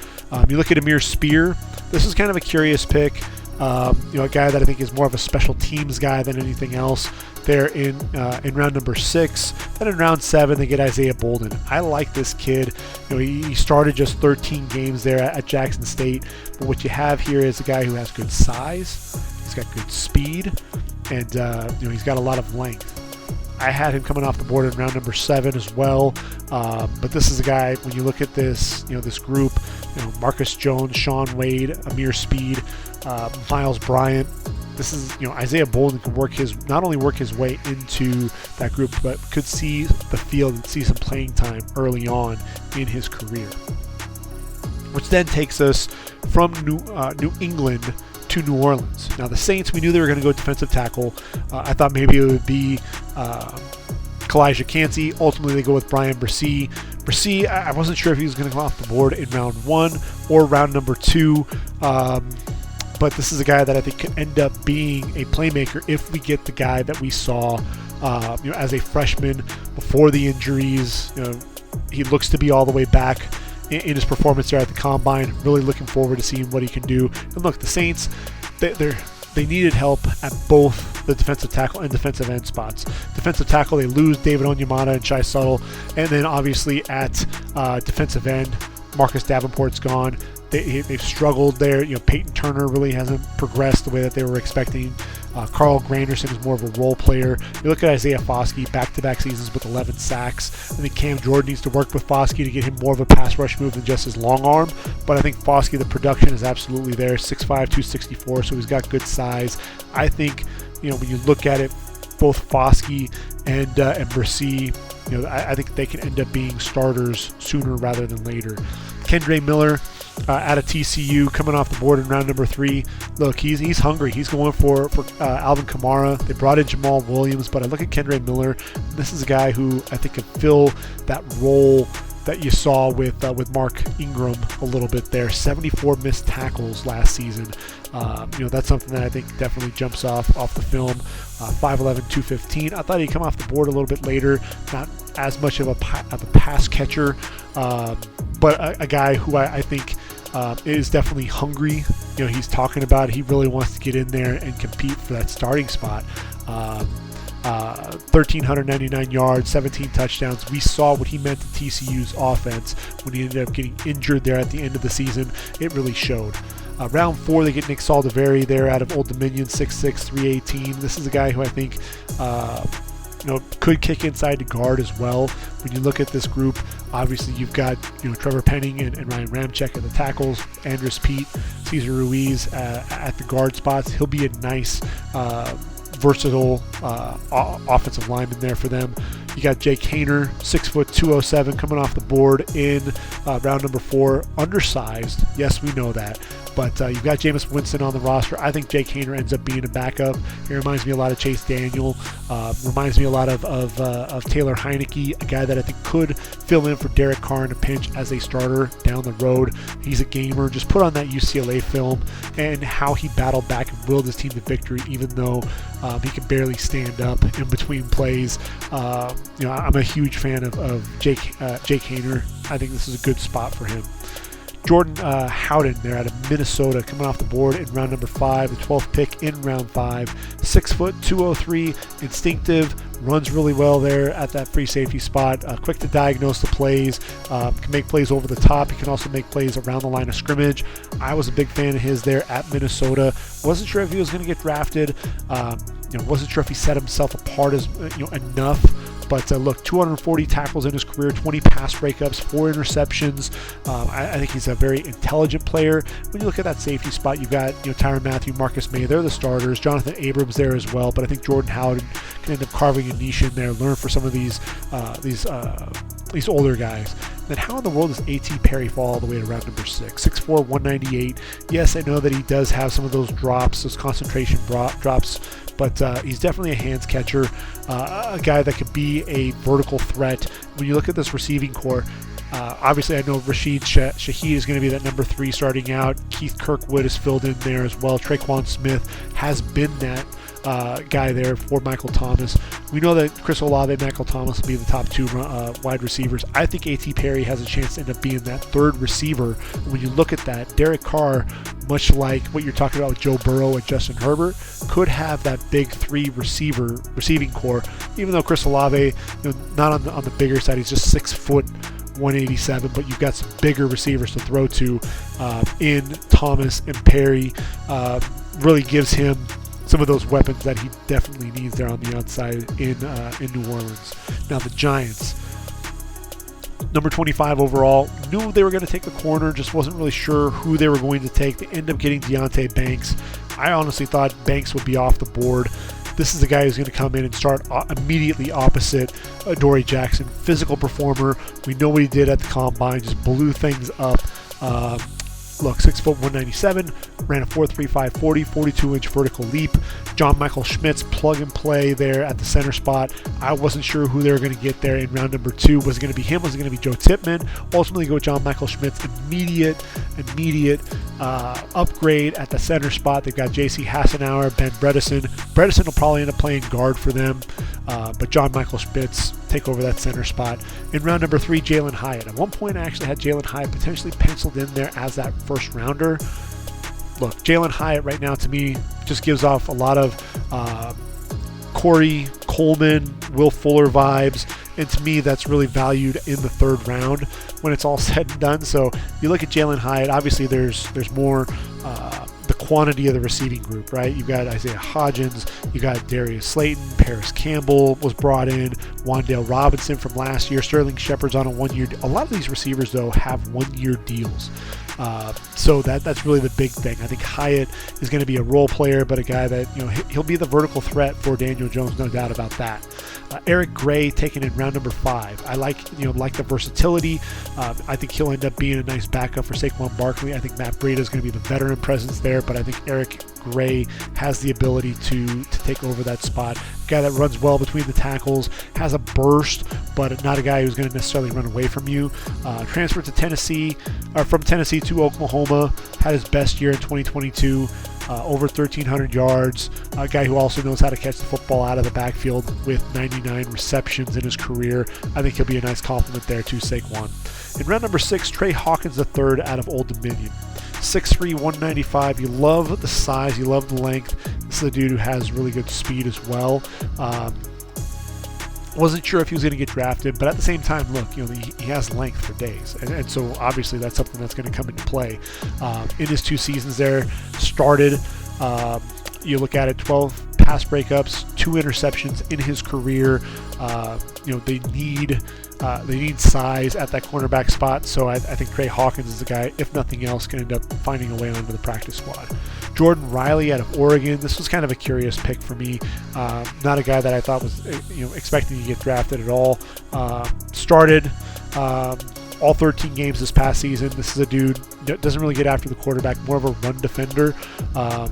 You look at Amir Spear. This is kind of a curious pick. A guy that I think is more of a special teams guy than anything else. There in round number 6. Then in round 7, they get Isaiah Bolden. I like this kid. He started just 13 games there at Jackson State. But what you have here is a guy who has good size. He's got good speed, and he's got a lot of length. I had him coming off the board in round number 7 as well. But this is a guy, when you look at this, this group, Marcus Jones, Sean Wade, Amir Speed, Miles Bryant. This is, Isaiah Bolden could not only work his way into that group, but could see the field and see some playing time early on in his career. Which then takes us from New England to New Orleans. Now the Saints, we knew they were going to go defensive tackle. I thought maybe it would be Kalijah Cansey. Ultimately, they go with Brian Bresee. Bresee, I wasn't sure if he was going to come off the board in round 1 or round number 2. But this is a guy that I think could end up being a playmaker if we get the guy that we saw as a freshman before the injuries. He looks to be all the way back in his performance there at the Combine. Really looking forward to seeing what he can do. And look, the Saints, they needed help at both the defensive tackle and defensive end spots. Defensive tackle, they lose David Onyemata and Shai Suttle. And then obviously at defensive end, Marcus Davenport's gone. They've struggled there. Peyton Turner really hasn't progressed the way that they were expecting. Carl Granderson is more of a role player. You look at Isaiah Foskey, back-to-back seasons with 11 sacks. I think Cam Jordan needs to work with Foskey to get him more of a pass rush move than just his long arm. But I think Foskey, the production is absolutely there. 6'5", 264, so he's got good size. I think, when you look at it, both Foskey and Bresee, I think they can end up being starters sooner rather than later. Kendre Miller, out of TCU, coming off the board in round number 3. Look, he's hungry. He's going for Alvin Kamara. They brought in Jamal Williams, but I look at Kendre Miller. This is a guy who I think could fill that role that you saw with Mark Ingram a little bit there. 74 missed tackles last season. That's something that I think definitely jumps off the film. 5'11", 215. I thought he'd come off the board a little bit later. Not as much of a pass catcher, but a guy who I think is definitely hungry. He's talking about he really wants to get in there and compete for that starting spot. 1,399 yards, 17 touchdowns. We saw what he meant to TCU's offense when he ended up getting injured there at the end of the season. It really showed. Round 4, they get Nick Saldiveri there out of Old Dominion, 6'6", 318. This is a guy who I think could kick inside to guard as well. When you look at this group, obviously you've got Trevor Penning and Ryan Ramczyk at the tackles, Andres Pete, Cesar Ruiz at the guard spots. He'll be a nice versatile offensive lineman there for them. You got Jake Haener, 6', 207, coming off the board in round number 4. Undersized, yes, we know that. But you've got Jameis Winston on the roster. I think Jake Haener ends up being a backup. He reminds me a lot of Chase Daniel. Reminds me a lot of Taylor Heineke, a guy that I think could fill in for Derek Carr in a pinch as a starter down the road. He's a gamer. Just put on that UCLA film and how he battled back and willed his team to victory, even though he could barely stand up in between plays. I'm a huge fan of Jake Haener. I think this is a good spot for him. Jordan Howden there out of Minnesota, coming off the board in round number 5, the 12th pick in round 5. 6', 203, instinctive, runs really well there at that free safety spot. Quick to diagnose the plays, can make plays over the top. He can also make plays around the line of scrimmage. I was a big fan of his there at Minnesota. Wasn't sure if he was going to get drafted. Wasn't sure if he set himself apart as enough. But look, 240 tackles in his career, 20 pass breakups, 4 interceptions. I think he's a very intelligent player. When you look at that safety spot, you've got Tyrann Mathieu, Marcus May. They're the starters. Jonathan Abrams there as well. But I think Jordan Howden can end up carving a niche in there. Learn for some of these older guys. Then how in the world does A.T. Perry fall all the way to round number 6? 6'4", 198. Yes, I know that he does have some of those drops, those concentration drops. But he's definitely a hands catcher, a guy that could be a vertical threat. When you look at this receiving core, obviously I know Rashid Shaheed is going to be that number 3 starting out. Keith Kirkwood is filled in there as well. Traquan Smith has been that guy there for Michael Thomas. We know that Chris Olave and Michael Thomas will be the top 2 wide receivers. I think A.T. Perry has a chance to end up being that 3rd receiver. When you look at that, Derek Carr, much like what you're talking about with Joe Burrow and Justin Herbert, could have that big 3 receiving core. Even though Chris Olave, not on the bigger side, he's just 6', 187, but you've got some bigger receivers to throw to in Thomas and Perry. Really gives him some of those weapons that he definitely needs there on the outside in New Orleans. Now the Giants, number 25 overall, knew they were going to take the corner, just wasn't really sure who they were going to take. They end up getting Deonte Banks. I honestly thought Banks would be off the board. This is the guy who's going to come in and start immediately opposite Adoree Jackson. Physical performer. We know what he did at the Combine, just blew things up. Look, 6 foot 197, ran a 4.35 40, 42-inch vertical leap. John Michael Schmitz, plug and play there at the center spot. I wasn't sure who they were going to get there in round number 2. Was it going to be him? Was it going to be Joe Tippmann? Ultimately, go with John Michael Schmitz. Immediate upgrade at the center spot. They've got J.C. Hassenauer, Ben Bredesen. Bredesen will probably end up playing guard for them, but John Michael Schmitz take over that center spot. In round number 3, Jalen Hyatt. At one point, I actually had Jalen Hyatt potentially penciled in there as that first rounder. Look, Jalen Hyatt right now to me just gives off a lot of Corey Coleman, Will Fuller vibes, and to me that's really valued in the 3rd round when it's all said and done. So you look at Jalen Hyatt, obviously there's more the quantity of the receiving group, right? You've got Isaiah Hodgins, you got Darius Slayton, Paris Campbell was brought in, Wan'Dale Robinson from last year, Sterling Shepard's on a 1-year. A lot of these receivers though have 1-year deals. So that's really the big thing. I think Hyatt is going to be a role player, but a guy that, he'll be the vertical threat for Daniel Jones, no doubt about that. Eric Gray taken in round number 5. I like the versatility. I think he'll end up being a nice backup for Saquon Barkley. I think Matt Breida is going to be the veteran presence there, but I think Eric Gray has the ability to take over that spot. Guy that runs well between the tackles, has a burst, but not a guy who's going to necessarily run away from you. Transferred to Tennessee, or from Tennessee to Oklahoma, had his best year in 2022. Over 1,300 yards, a guy who also knows how to catch the football out of the backfield with 99 receptions in his career. I think he'll be a nice compliment there to Saquon. In round number 6, Trey Hawkins III out of Old Dominion. 6'3", 195. You love the size, you love the length. This is a dude who has really good speed as well. Wasn't sure if he was going to get drafted, but at the same time, look, he has length for days, and so obviously that's something that's going to come into play. In his 2 seasons there, started. You look at it, 12 pass breakups, 2 interceptions in his career. They need size at that cornerback spot, so I think Trey Hawkins is the guy, if nothing else, can end up finding a way onto the practice squad. Jordan Riley out of Oregon. This was kind of a curious pick for me. Not a guy that I thought was expecting to get drafted at all. Started all 13 games this past season. This is a dude that doesn't really get after the quarterback, more of a run defender.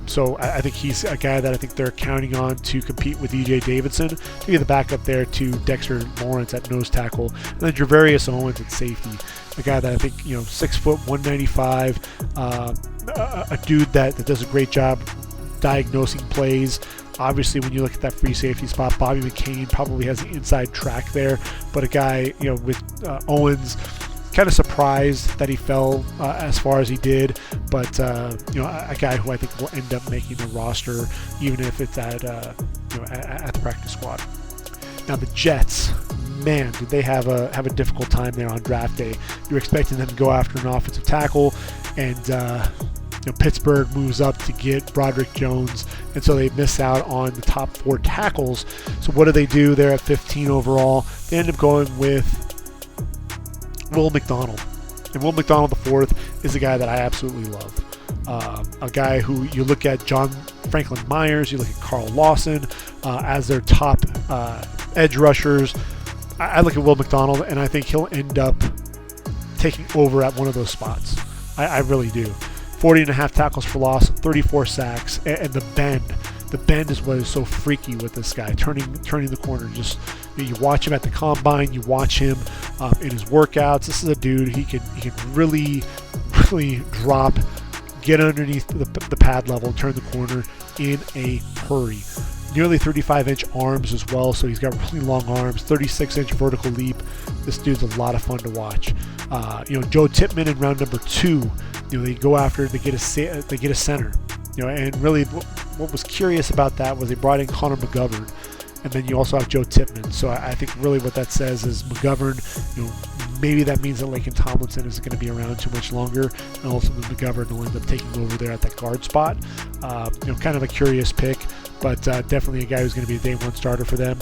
So I think he's a guy that I think they're counting on to compete with E.J. Davidson, to be the backup there to Dexter Lawrence at nose tackle, and then Javarius Owens at safety. A guy that I think, 6 foot 195, a dude that does a great job diagnosing plays. Obviously, when you look at that free safety spot, Bobby McCain probably has the inside track there, but a guy, with Owens, kind of surprised that he fell as far as he did, but a guy who I think will end up making the roster, even if it's at the practice squad. Now the Jets, man, did they have a difficult time there on draft day. You're expecting them to go after an offensive tackle, and Pittsburgh moves up to get Broderick Jones, and so they miss out on the top 4 tackles. So what do? They're at 15 overall. They end up going with Will McDonald. And Will McDonald IV is a guy that I absolutely love. A guy who you look at John Franklin Myers, you look at Carl Lawson as their top edge rushers. I look at Will McDonald, and I think he'll end up taking over at one of those spots. I really do. 40.5 tackles for loss, 34 sacks, and the bend. The bend is what is so freaky with this guy, turning the corner. Just you watch him at the combine, you watch him in his workouts. This is a dude, he can really drop, get underneath the pad level, turn the corner in a hurry. Nearly 35-inch arms as well, so he's got really long arms, 36-inch vertical leap. This dude's a lot of fun to watch. Joe Tippmann in round number 2. They go after, they get a center. And really what was curious about that was they brought in Connor McGovern, and then you also have Joe Tippmann. So I think really what that says is McGovern, maybe that means that Laken Tomlinson isn't going to be around too much longer, and ultimately McGovern will end up taking over there at that guard spot. Kind of a curious pick, but definitely a guy who's going to be a day 1 starter for them.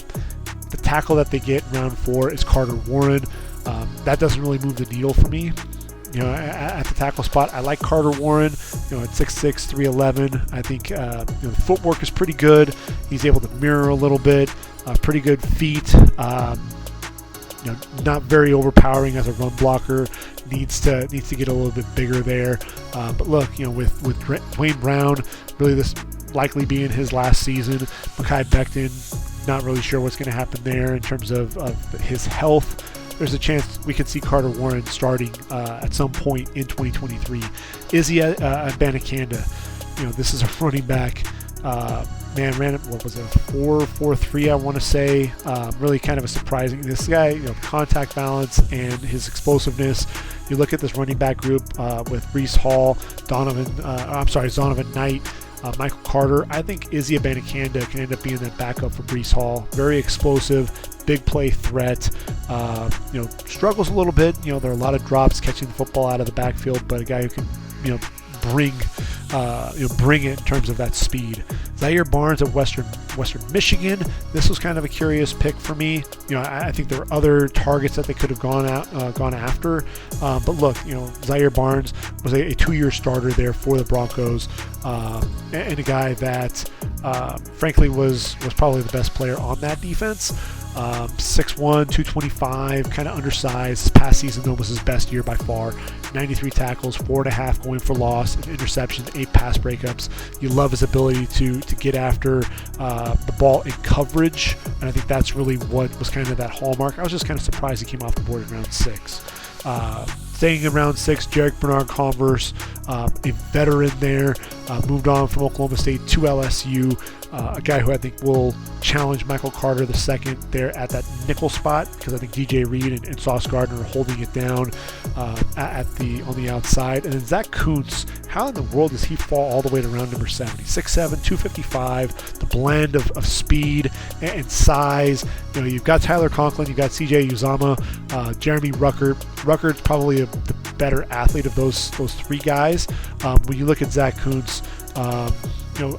The tackle that they get in round 4 is Carter Warren. That doesn't really move the needle for me. At the tackle spot, I like Carter Warren. At 6'6", 311, I think the footwork is pretty good. He's able to mirror a little bit. Pretty good feet. Not very overpowering as a run blocker. Needs to get a little bit bigger there. But look, with Dwayne Brown, really this likely being his last season, Mekhi Becton, not really sure what's going to happen there in terms of his health. There's a chance we could see Carter Warren starting at some point in 2023. Izzy Abanikanda, this is a running back. Ran what was it, 4.43 I want to say. Really kind of a surprising. This guy, contact balance and his explosiveness. You look at this running back group with Breece Hall, Zonovan Knight, Michael Carter. I think Izzy Abanikanda can end up being that backup for Breece Hall. Very explosive, big play threat. Struggles a little bit. There are a lot of drops catching the football out of the backfield, but a guy who can, bring it in terms of that speed. Zaire Barnes of Western Michigan. This was kind of a curious pick for me. I think there were other targets that they could have gone after. But look, Zaire Barnes was a 2-year starter there for the Broncos, and a guy that, frankly, was probably the best player on that defense. 6'1", 225, kind of undersized. This past season, though, was his best year by far. 93 tackles, 4.5 going for loss, an interception, 8 pass breakups. You love his ability to get after the ball in coverage, and I think that's really what was kind of that hallmark. I was just kind of surprised he came off the board in round 6. Staying in round 6, Jarek Bernard-Converse, a veteran there, moved on from Oklahoma State to LSU. A guy who I think will challenge Michael Carter II there at that nickel spot, because I think DJ Reed and Sauce Gardner are holding it down on the outside. And then Zach Kuntz, how in the world does he fall all the way to round number 70? 6'7", 255, the blend of speed and size. You've got Tyler Conklin, you've got CJ Uzomah, Jeremy Ruckert. Ruckert's probably the better athlete of those 3 guys. When you look at Zach Kuntz,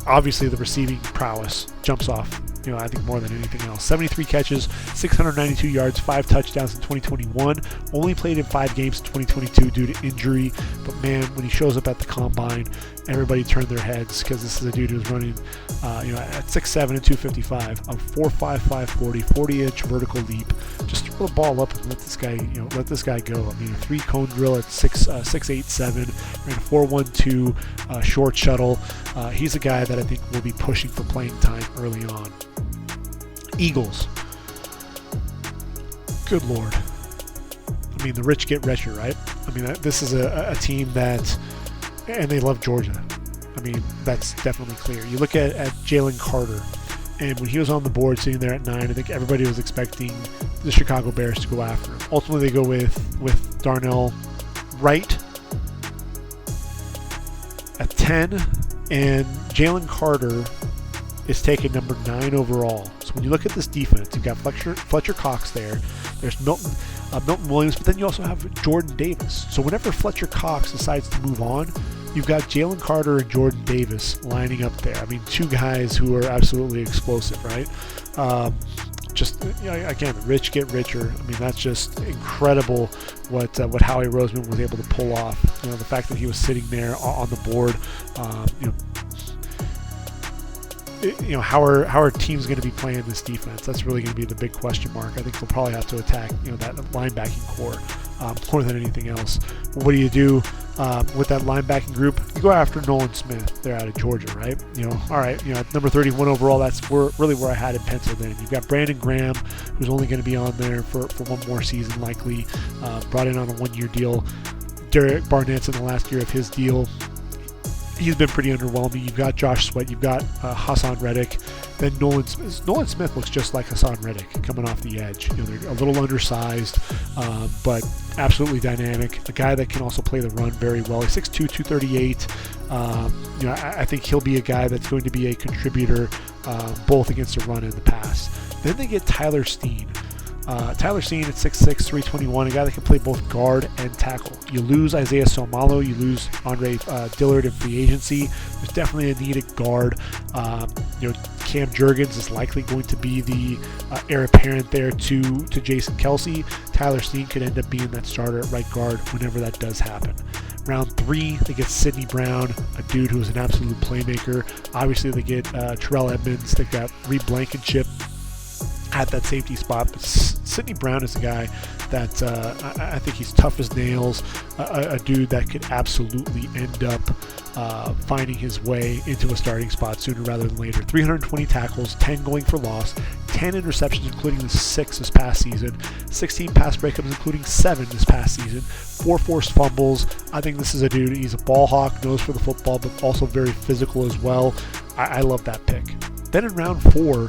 obviously the receiving prowess jumps off, I think more than anything else. 73 catches, 692 yards, 5 touchdowns in 2021. Only played in 5 games in 2022 due to injury. But man, when he shows up at the combine, everybody turned their heads, because this is a dude who's running, at 6'7" and 255, a 4.55 40-inch vertical leap. Just throw the ball up and let this guy go. I mean, a 3-cone drill at 6.87, ran a 4.12 short shuttle. He's a guy that I think will be pushing for playing time early on. Eagles. Good Lord. I mean, the rich get richer, right? I mean, this is a team that, and they love Georgia. I mean, that's definitely clear. You look at Jalen Carter, and when he was on the board sitting there at 9, I think everybody was expecting the Chicago Bears to go after him. Ultimately, they go with Darnell Wright at 10, and Jalen Carter is taken number 9 overall. So when you look at this defense, you've got Fletcher Cox there. There's Milton Williams, but then you also have Jordan Davis. So whenever Fletcher Cox decides to move on, you've got Jalen Carter and Jordan Davis lining up there. I mean, 2 guys who are absolutely explosive, right? Again, the rich get richer. I mean, that's just incredible what Howie Roseman was able to pull off. The fact that he was sitting there on the board. How are teams going to be playing this defense? That's really going to be the big question mark. I think they'll probably have to attack, that linebacking core more than anything else. But what do you do with that linebacking group? You go after Nolan Smith. They're out of Georgia, right? All right. At number 31 overall, that's really where I had it penciled in. You've got Brandon Graham, who's only going to be on there for one more season, likely. Brought in on a 1-year deal. Derek Barnett's in the last year of his deal. He's been pretty underwhelming. You've got Josh Sweat, you've got Hassan Reddick. Then Nolan Smith looks just like Hassan Reddick coming off the edge. They're a little undersized, but absolutely dynamic. A guy that can also play the run very well. He's 6'2", 238. I think he'll be a guy that's going to be a contributor both against the run and the pass. Then they get Tyler Steen. Tyler Steen at 6'6", 321, a guy that can play both guard and tackle. You lose Isaiah Somalo, you lose Andre Dillard in free agency. There's definitely a need at guard. Cam Jurgens is likely going to be the heir apparent there to Jason Kelsey. Tyler Steen could end up being that starter at right guard whenever that does happen. Round 3, they get Sidney Brown, a dude who is an absolute playmaker. Obviously, they get Terrell Edmonds. They've got Reed Blankenship at that safety spot. But Sidney Brown is a guy that I think he's tough as nails, a dude that could absolutely end up finding his way into a starting spot sooner rather than later. 320 tackles, 10 going for loss, 10 interceptions, including the 6 this past season, 16 pass breakups, including 7 this past season, 4 forced fumbles. I think this is a dude, he's a ball hawk, knows for the football, but also very physical as well. I love that pick. Then in round 4,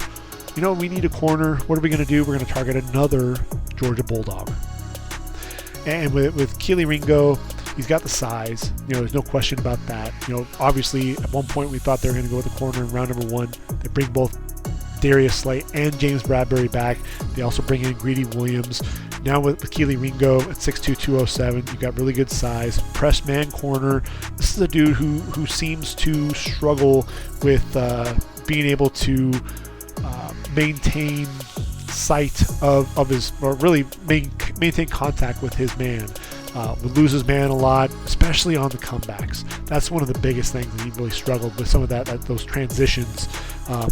we need a corner. What are we going to do? We're going to target another Georgia Bulldog. And with Keely Ringo, he's got the size. There's no question about that. Obviously, at one point we thought they were going to go with the corner in round number 1. They bring both Darius Slay and James Bradbury back. They also bring in Greedy Williams. Now with Keely Ringo at 6'2", 207, you've got really good size. Press man corner. This is a dude who seems to struggle with being able to maintain sight of his, or really maintain contact with his man. Would lose his man a lot, especially on the comebacks. That's one of the biggest things that he really struggled with, some of those transitions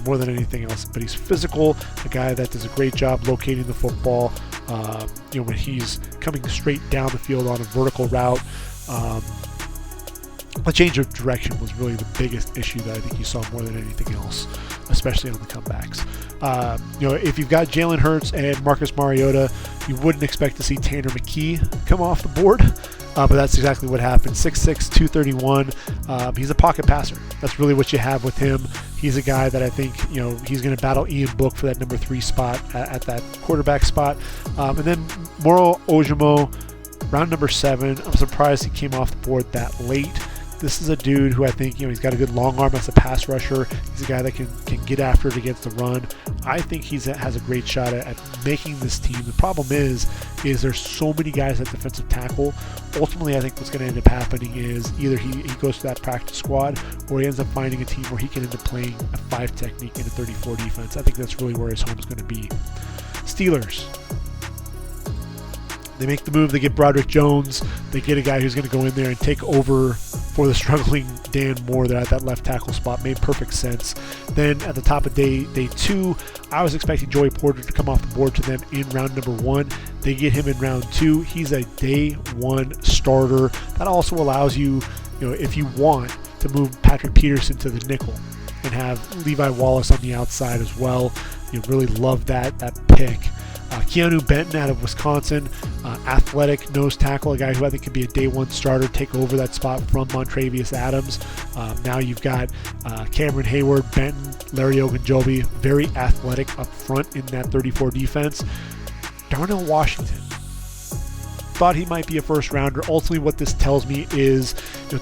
more than anything else. But he's physical, a guy that does a great job locating the football. When he's coming straight down the field on a vertical route. The change of direction was really the biggest issue that I think you saw more than anything else, especially on the comebacks. If you've got Jalen Hurts and Marcus Mariota, you wouldn't expect to see Tanner McKee come off the board, but that's exactly what happened. 6'6", 231. He's a pocket passer. That's really what you have with him. He's a guy that I think, he's going to battle Ian Book for that number 3 spot at that quarterback spot. And then Moro Ojomo, round number 7. I'm surprised he came off the board that late. This is a dude who I think, he's got a good long arm as a pass rusher. He's a guy that can get after it against the run. I think he has a great shot at making this team. The problem is there's so many guys at defensive tackle. Ultimately, I think what's going to end up happening is either he goes to that practice squad, or he ends up finding a team where he can end up playing a 5 technique in a 34 defense. I think that's really where his home is going to be. Steelers. They make the move. They get Broderick Jones. They get a guy who's going to go in there and take over for the struggling Dan Moore there at that left tackle spot. Made perfect sense. Then at the top of day 2, I was expecting Joey Porter to come off the board to them in round number 1. They get him in round 2. He's a day 1 starter. That also allows you, if you want, to move Patrick Peterson to the nickel and have Levi Wallace on the outside as well. Really love that pick. Keanu Benton out of Wisconsin, athletic nose tackle, a guy who I think could be a day 1 starter, take over that spot from Montravius Adams. Now you've got Cameron Hayward, Benton, Larry Ogunjobi, very athletic up front in that 34 defense. Darnell Washington, thought he might be a first rounder. Ultimately, what this tells me is,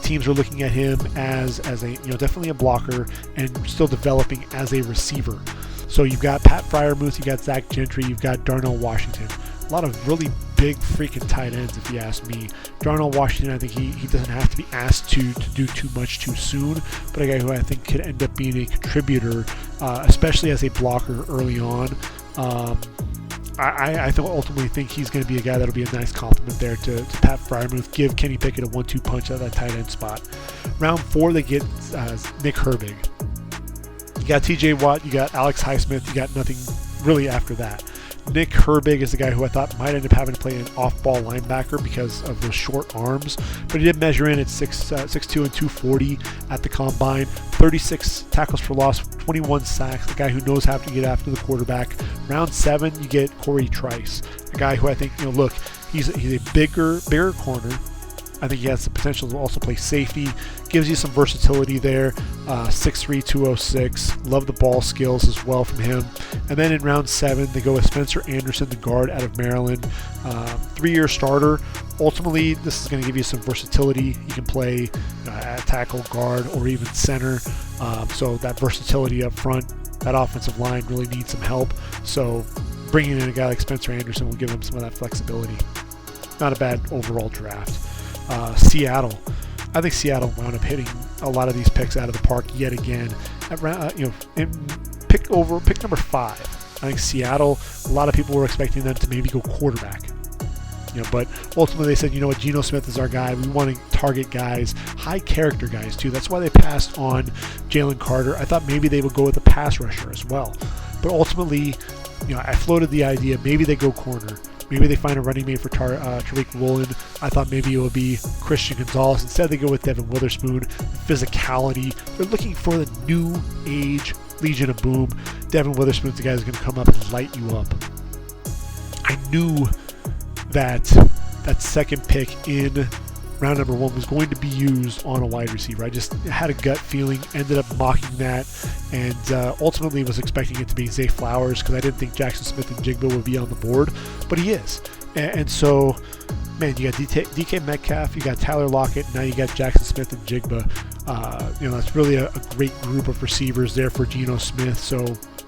teams are looking at him as a, definitely a blocker and still developing as a receiver. So you've got Pat Freiermuth, you've got Zach Gentry, you've got Darnell Washington. A lot of really big freaking tight ends, if you ask me. Darnell Washington, I think he doesn't have to be asked to do too much too soon, but a guy who I think could end up being a contributor, especially as a blocker early on. I ultimately think he's going to be a guy that'll be a nice compliment there to Pat Freiermuth. Give Kenny Pickett a 1-2 punch at that tight end spot. Round 4, they get Nick Herbig. You got TJ Watt, you got Alex Highsmith, you got nothing really after that. Nick Herbig is the guy who I thought might end up having to play an off-ball linebacker because of those short arms, but he did measure in at 6'2" and 240 at the combine. 36 tackles for loss, 21 sacks, a guy who knows how to get after the quarterback. Round 7, you get Corey Trice, a guy who I think, he's a bigger corner. I think he has the potential to also play safety. Gives you some versatility there. 6'3", 206. Love the ball skills as well from him. And then in round 7, they go with Spencer Anderson, the guard out of Maryland. 3-year starter. Ultimately, this is going to give you some versatility. You can play at tackle, guard, or even center. So that versatility up front, that offensive line really needs some help. So bringing in a guy like Spencer Anderson will give him some of that flexibility. Not a bad overall draft. Seattle. I think Seattle wound up hitting a lot of these picks out of the park yet again. Pick number 5. I think Seattle, a lot of people were expecting them to maybe go quarterback. But ultimately they said, Geno Smith is our guy. We want to target guys, high character guys too. That's why they passed on Jalen Carter. I thought maybe they would go with a pass rusher as well. But ultimately, I floated the idea maybe they go corner. Maybe they find a running mate for Tariq Woolen. I thought maybe it would be Christian Gonzalez. Instead, they go with Devin Witherspoon. Physicality. They're looking for the new age Legion of Boom. Devin Witherspoon's the guy who's going to come up and light you up. I knew that second pick in round number 1 was going to be used on a wide receiver. I just had a gut feeling, ended up mocking that, and ultimately was expecting it to be Zay Flowers because I didn't think Jackson Smith and Jigba would be on the board, but he is. And so, man, you got DK Metcalf, you got Tyler Lockett, now you got Jackson Smith and Jigba. That's really a great group of receivers there for Geno Smith. So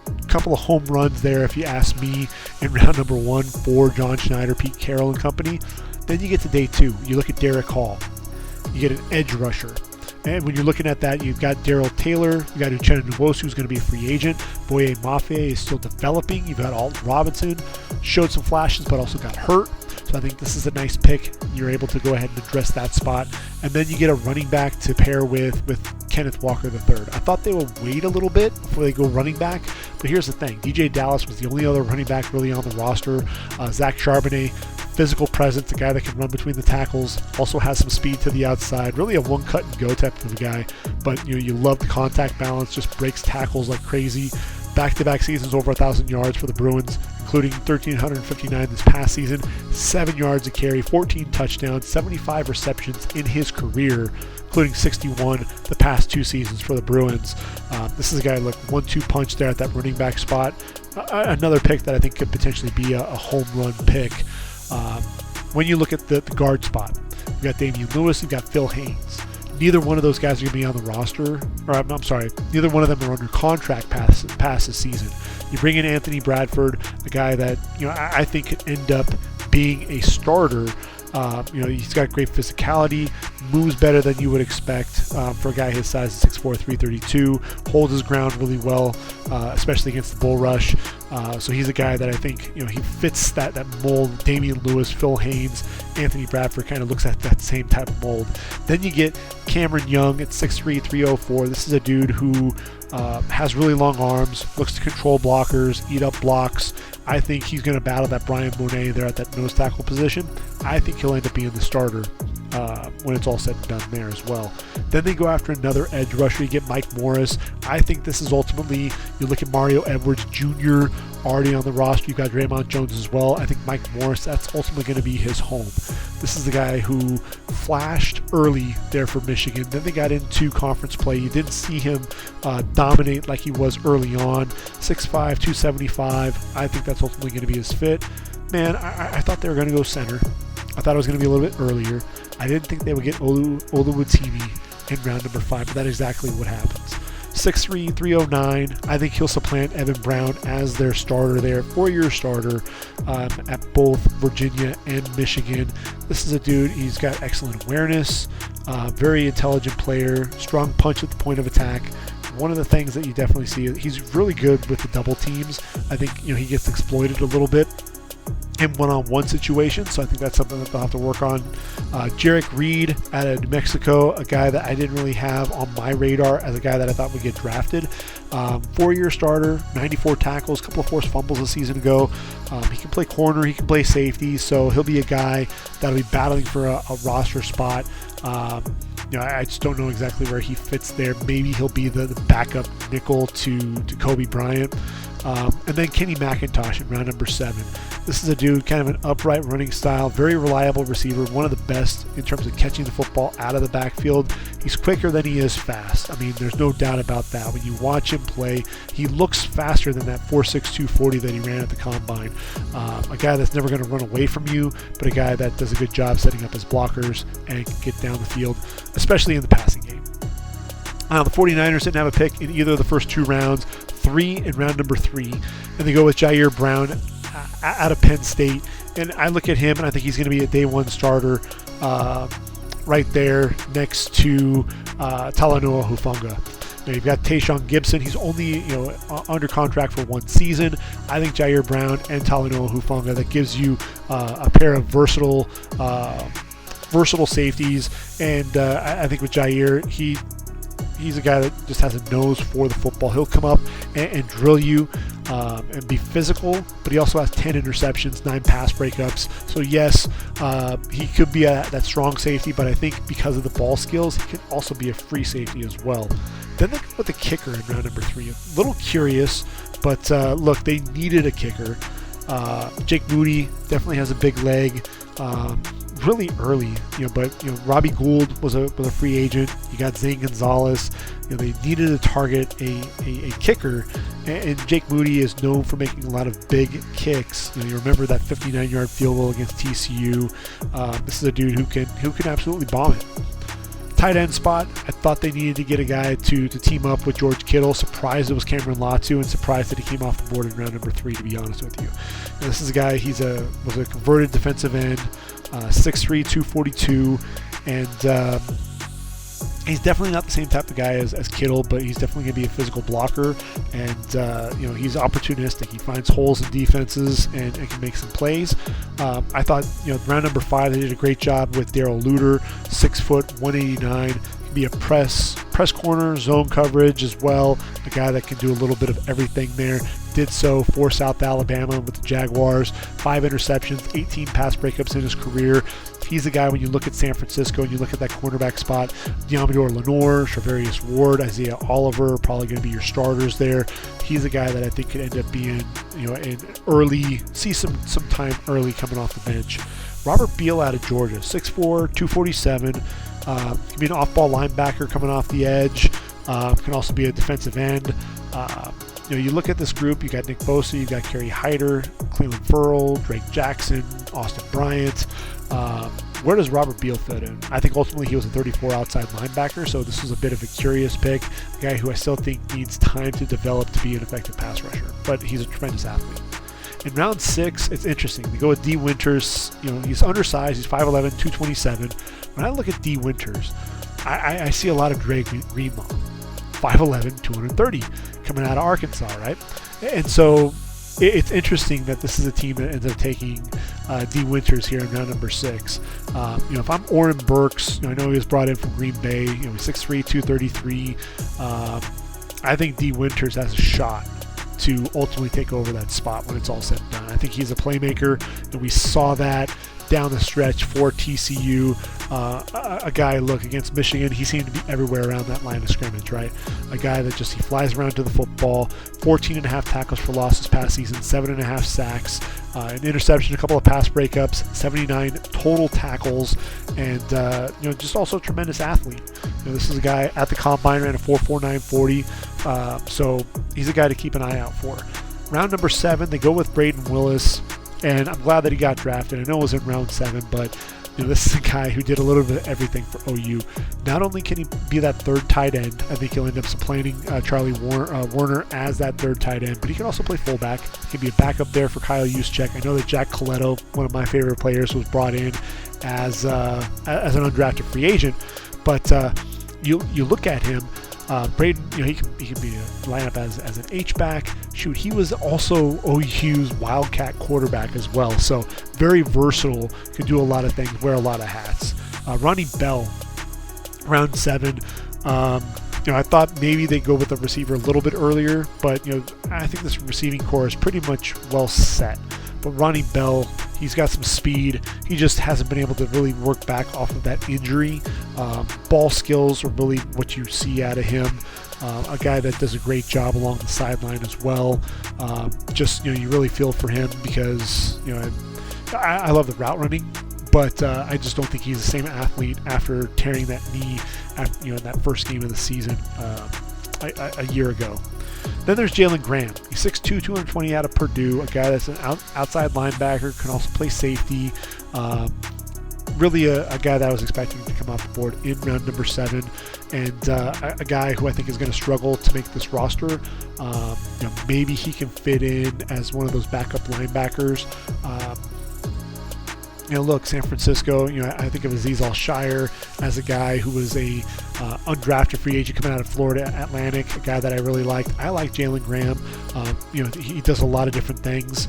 a couple of home runs there, if you ask me, in round number 1 for John Schneider, Pete Carroll and company. Then you get to day 2. You look at Derek Hall. You get an edge rusher. And when you're looking at that, you've got Darrell Taylor. You've got Uchenna Nwosu, who's going to be a free agent. Boye Mafe is still developing. You've got Alton Robinson. Showed some flashes, but also got hurt. So I think this is a nice pick. You're able to go ahead and address that spot. And then you get a running back to pair with Kenneth Walker III. I thought they would wait a little bit before they go running back. But here's the thing. DJ Dallas was the only other running back really on the roster. Zach Charbonnet, physical presence, a guy that can run between the tackles, also has some speed to the outside, really a one cut and go type of a guy, but you love the contact balance, just breaks tackles like crazy. Back-to-back seasons over 1,000 yards for the Bruins, including 1,359 this past season, 7 yards a carry, 14 touchdowns, 75 receptions in his career, including 61 the past 2 seasons for the Bruins. This is a guy like 1-2 punch there at that running back spot. Another pick that I think could potentially be a home run pick. When you look at the guard spot, you've got Damian Lewis, you've got Phil Haynes. Neither one of those guys are going to be on the roster, or I'm sorry, neither one of them are under contract past this season. You bring in Anthony Bradford, a guy that I think could end up being a starter. He's got great physicality, moves better than you would expect for a guy his size, 6'4", 332, holds his ground really well, especially against the bull rush. So he's a guy that I think he fits that mold. Damian Lewis, Phil Haynes, Anthony Bradford kind of looks at that same type of mold. Then you get Cameron Young at 6'3", 304. This is a dude who has really long arms, looks to control blockers, eat up blocks. I think he's going to battle that Brian Monet there at that nose tackle position. I think he'll end up being the starter when it's all said and done there as well. Then they go after another edge rusher. You get Mike Morris. I think this is ultimately, you look at Mario Edwards Jr. already on the roster. You've got Draymond Jones as well. I think Mike Morris, that's ultimately going to be his home. This is the guy who flashed early there for Michigan. Then they got into conference play. You didn't see him dominate like he was early on. 6'5", 275. I think that's ultimately going to be his fit. Man, I thought they were going to go center. I thought it was going to be a little bit earlier. I didn't think they would get Oluwatimi in round number 5, but that's exactly what happens. 6'3", 309. I think he'll supplant Evan Brown as their starter there, 4-year starter at both Virginia and Michigan. This is a dude, he's got excellent awareness, very intelligent player, strong punch at the point of attack. One of the things that you definitely see, he's really good with the double teams. I think he gets exploited a little bit in one-on-one situations, so I think that's something that they'll have to work on. Jarek Reed out of New Mexico, a guy that I didn't really have on my radar as a guy that I thought would get drafted. 4-year starter, 94 tackles, a couple of forced fumbles a season ago. He can play corner, he can play safety, so he'll be a guy that'll be battling for a roster spot. I just don't know exactly where he fits there. Maybe he'll be the backup nickel to Kobe Bryant. And then Kenny McIntosh in round number 7. This is a dude, kind of an upright running style, very reliable receiver, one of the best in terms of catching the football out of the backfield. He's quicker than he is fast. I mean, there's no doubt about that. When you watch him play, he looks faster than that 4.6 240 that he ran at the combine. A guy that's never going to run away from you, but a guy that does a good job setting up his blockers and can get down the field, especially in the passing game. The 49ers didn't have a pick in either of the first 2 rounds, 3 in round number 3, and they go with Jair Brown out of Penn State. And I look at him and I think he's going to be a day 1 starter right there next to Talanoa Hufanga. You've got Tayshaun Gibson. He's only under contract for 1 season. I think Jair Brown and Talanoa Hufanga, that gives you a pair of versatile safeties. And I think with Jair, he's a guy that just has a nose for the football. He'll come up and drill you. and be physical, but he also has 10 interceptions, 9 pass breakups. So yes, he could be that strong safety, but I think because of the ball skills, he could also be a free safety as well. Then they go with the kicker in round number 3. A little curious, but look, they needed a kicker. Jake Moody definitely has a big leg. Really early, but Robbie Gould was a free agent. You got Zane Gonzalez. They needed to target a kicker, and Jake Moody is known for making a lot of big kicks. You remember that 59-yard field goal against TCU. This is a dude who can absolutely bomb it. Tight end spot, I thought they needed to get a guy to team up with George Kittle. Surprised it was Cameron Latu, and surprised that he came off the board in round number 3, to be honest with you. And this is a guy, was a converted defensive end, 6'3", 242, and he's definitely not the same type of guy as Kittle, but he's definitely going to be a physical blocker, and he's opportunistic. He finds holes in defenses and can make some plays. I thought round number 5 they did a great job with Darrell Luter, 6 foot, 189. Can be a press corner, zone coverage as well. A guy that can do a little bit of everything there. Did so for South Alabama with the Jaguars. 5 interceptions, 18 pass breakups in his career. He's the guy when you look at San Francisco and you look at that cornerback spot, Deommodore Lenoir, Charvarius Ward, Isaiah Oliver, probably going to be your starters there. He's a guy that I think could end up being, an early, see some time early coming off the bench. Robert Beal out of Georgia, 6'4", 247. Can be an off-ball linebacker coming off the edge. Can also be a defensive end. You look at this group, you got Nick Bosa, you got Kerry Hyder, Cleveland Ferrell, Drake Jackson, Austin Bryant. Where does Robert Beal fit in? I think ultimately he was a 34 outside linebacker, so this was a bit of a curious pick. A guy who I still think needs time to develop to be an effective pass rusher, but he's a tremendous athlete. In round 6, it's interesting. We go with D. Winters. He's undersized. He's 5'11", 227. When I look at D. Winters, I see a lot of Dre Greenlaw, 5'11", 230, coming out of Arkansas, right? And so it's interesting that this is a team that ends up taking D. Winters here in round number 6. If I'm Oren Burks, I know he was brought in from Green Bay. He's 6'3", 233. I think D. Winters has a shot to ultimately take over that spot when it's all said and done. I think he's a playmaker, and we saw that down the stretch for TCU. A guy, look, against Michigan, he seemed to be everywhere around that line of scrimmage, right? A guy that he flies around to the football, 14.5 tackles for loss this past season, 7.5 sacks, an interception, a couple of pass breakups, 79 total tackles, and just also a tremendous athlete. This is a guy at the combine, ran a 4.49 40, so he's a guy to keep an eye out for. Round number 7, they go with Braden Willis, and I'm glad that he got drafted. I know it was in round 7, but this is a guy who did a little bit of everything for OU. Not only can he be that third tight end, I think he'll end up supplanting Charlie Warner as that third tight end, but he can also play fullback. He can be a backup there for Kyle Juszczyk. I know that Jack Coletto, one of my favorite players, was brought in as an undrafted free agent, but you look at him. Braden, he can be a lineup as an H-back. Shoot, he was also OU's Wildcat quarterback as well. So very versatile, can do a lot of things, wear a lot of hats. Ronnie Bell, round 7. I thought maybe they'd go with a receiver a little bit earlier, but I think this receiving core is pretty much well set. But Ronnie Bell, he's got some speed. He just hasn't been able to really work back off of that injury. Ball skills are really what you see out of him. A guy that does a great job along the sideline as well. You really feel for him because I love the route running, but I just don't think he's the same athlete after tearing that knee in that first game of the season a year ago. Then there's Jalen Graham. He's 6'2", 220 out of Purdue, a guy that's an outside linebacker, can also play safety. Really a guy that I was expecting to come off the board in round number 7, and a guy who I think is going to struggle to make this roster. Maybe he can fit in as one of those backup linebackers. Look, San Francisco, I think of Azeez Al-Shire as a guy who was a undrafted free agent coming out of Florida Atlantic, a guy that I really liked. I like Jalen Graham. He does a lot of different things.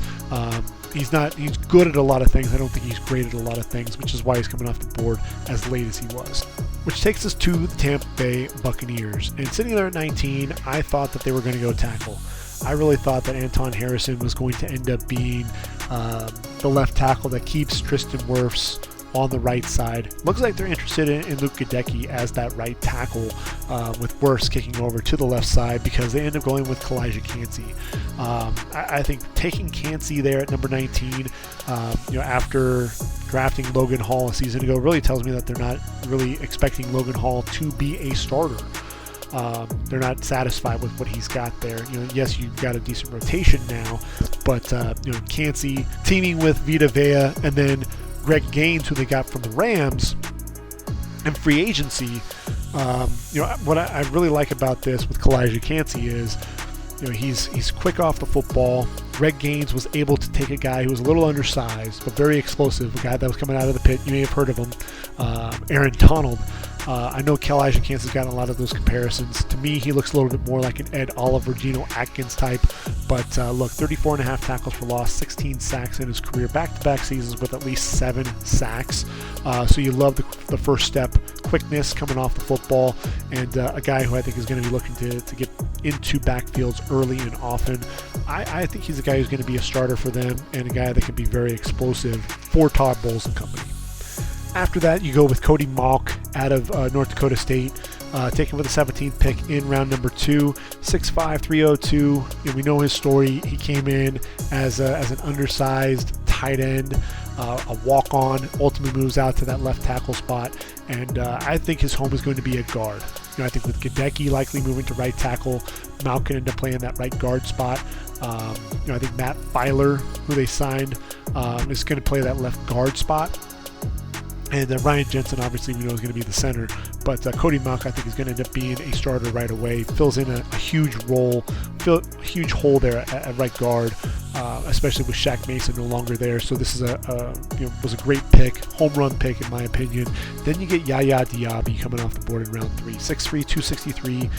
He's good at a lot of things. I don't think he's great at a lot of things, which is why he's coming off the board as late as he was. Which takes us to the Tampa Bay Buccaneers. And sitting there at 19, I thought that they were going to go tackle. I really thought that Anton Harrison was going to end up being the left tackle that keeps Tristan Wirfs on the right side. Looks like they're interested in Luke Gadecki as that right tackle, with Wirfs kicking over to the left side because they end up going with Kalijah Kancey. I think taking Kancey there at number 19, after drafting Logan Hall a season ago, really tells me that they're not really expecting Logan Hall to be a starter. They're not satisfied with what he's got there. Yes, you've got a decent rotation now, but Kancey teaming with Vita Vea and then Greg Gaines, who they got from the Rams in free agency. What I really like about this with Kalijah Kancey is, he's quick off the football. Greg Gaines was able to take a guy who was a little undersized but very explosive, a guy that was coming out of the pit. You may have heard of him, Aaron Donald. I know Kalijah Kancey's gotten a lot of those comparisons. To me, he looks a little bit more like an Ed Oliver, Geno Atkins type. But look, 34 and a half tackles for loss, 16 sacks in his career, back-to-back seasons with at least 7 sacks. So you love the first step, quickness coming off the football, and a guy who I think is going to be looking to get into backfields early and often. I think he's a guy who's going to be a starter for them and a guy that can be very explosive for Todd Bowles and company. After that, you go with Cody Mauch out of North Dakota State, taken with the 17th pick in round number 2, 6'5", 302. We know his story. He came in as an undersized tight end, a walk-on, ultimately moves out to that left tackle spot, and I think his home is going to be a guard. I think with Gadecki likely moving to right tackle, Mauch can end up playing that right guard spot. I think Matt Filer, who they signed, is going to play that left guard spot. And Ryan Jensen, obviously, we know is going to be the center. But Cody Mauch, I think, is going to end up being a starter right away. Fills in a huge role, a huge hole there at right guard, especially with Shaq Mason no longer there. So this is was a great pick, home run pick in my opinion. Then you get Yaya Diaby coming off the board in round 3, 6'3", 263.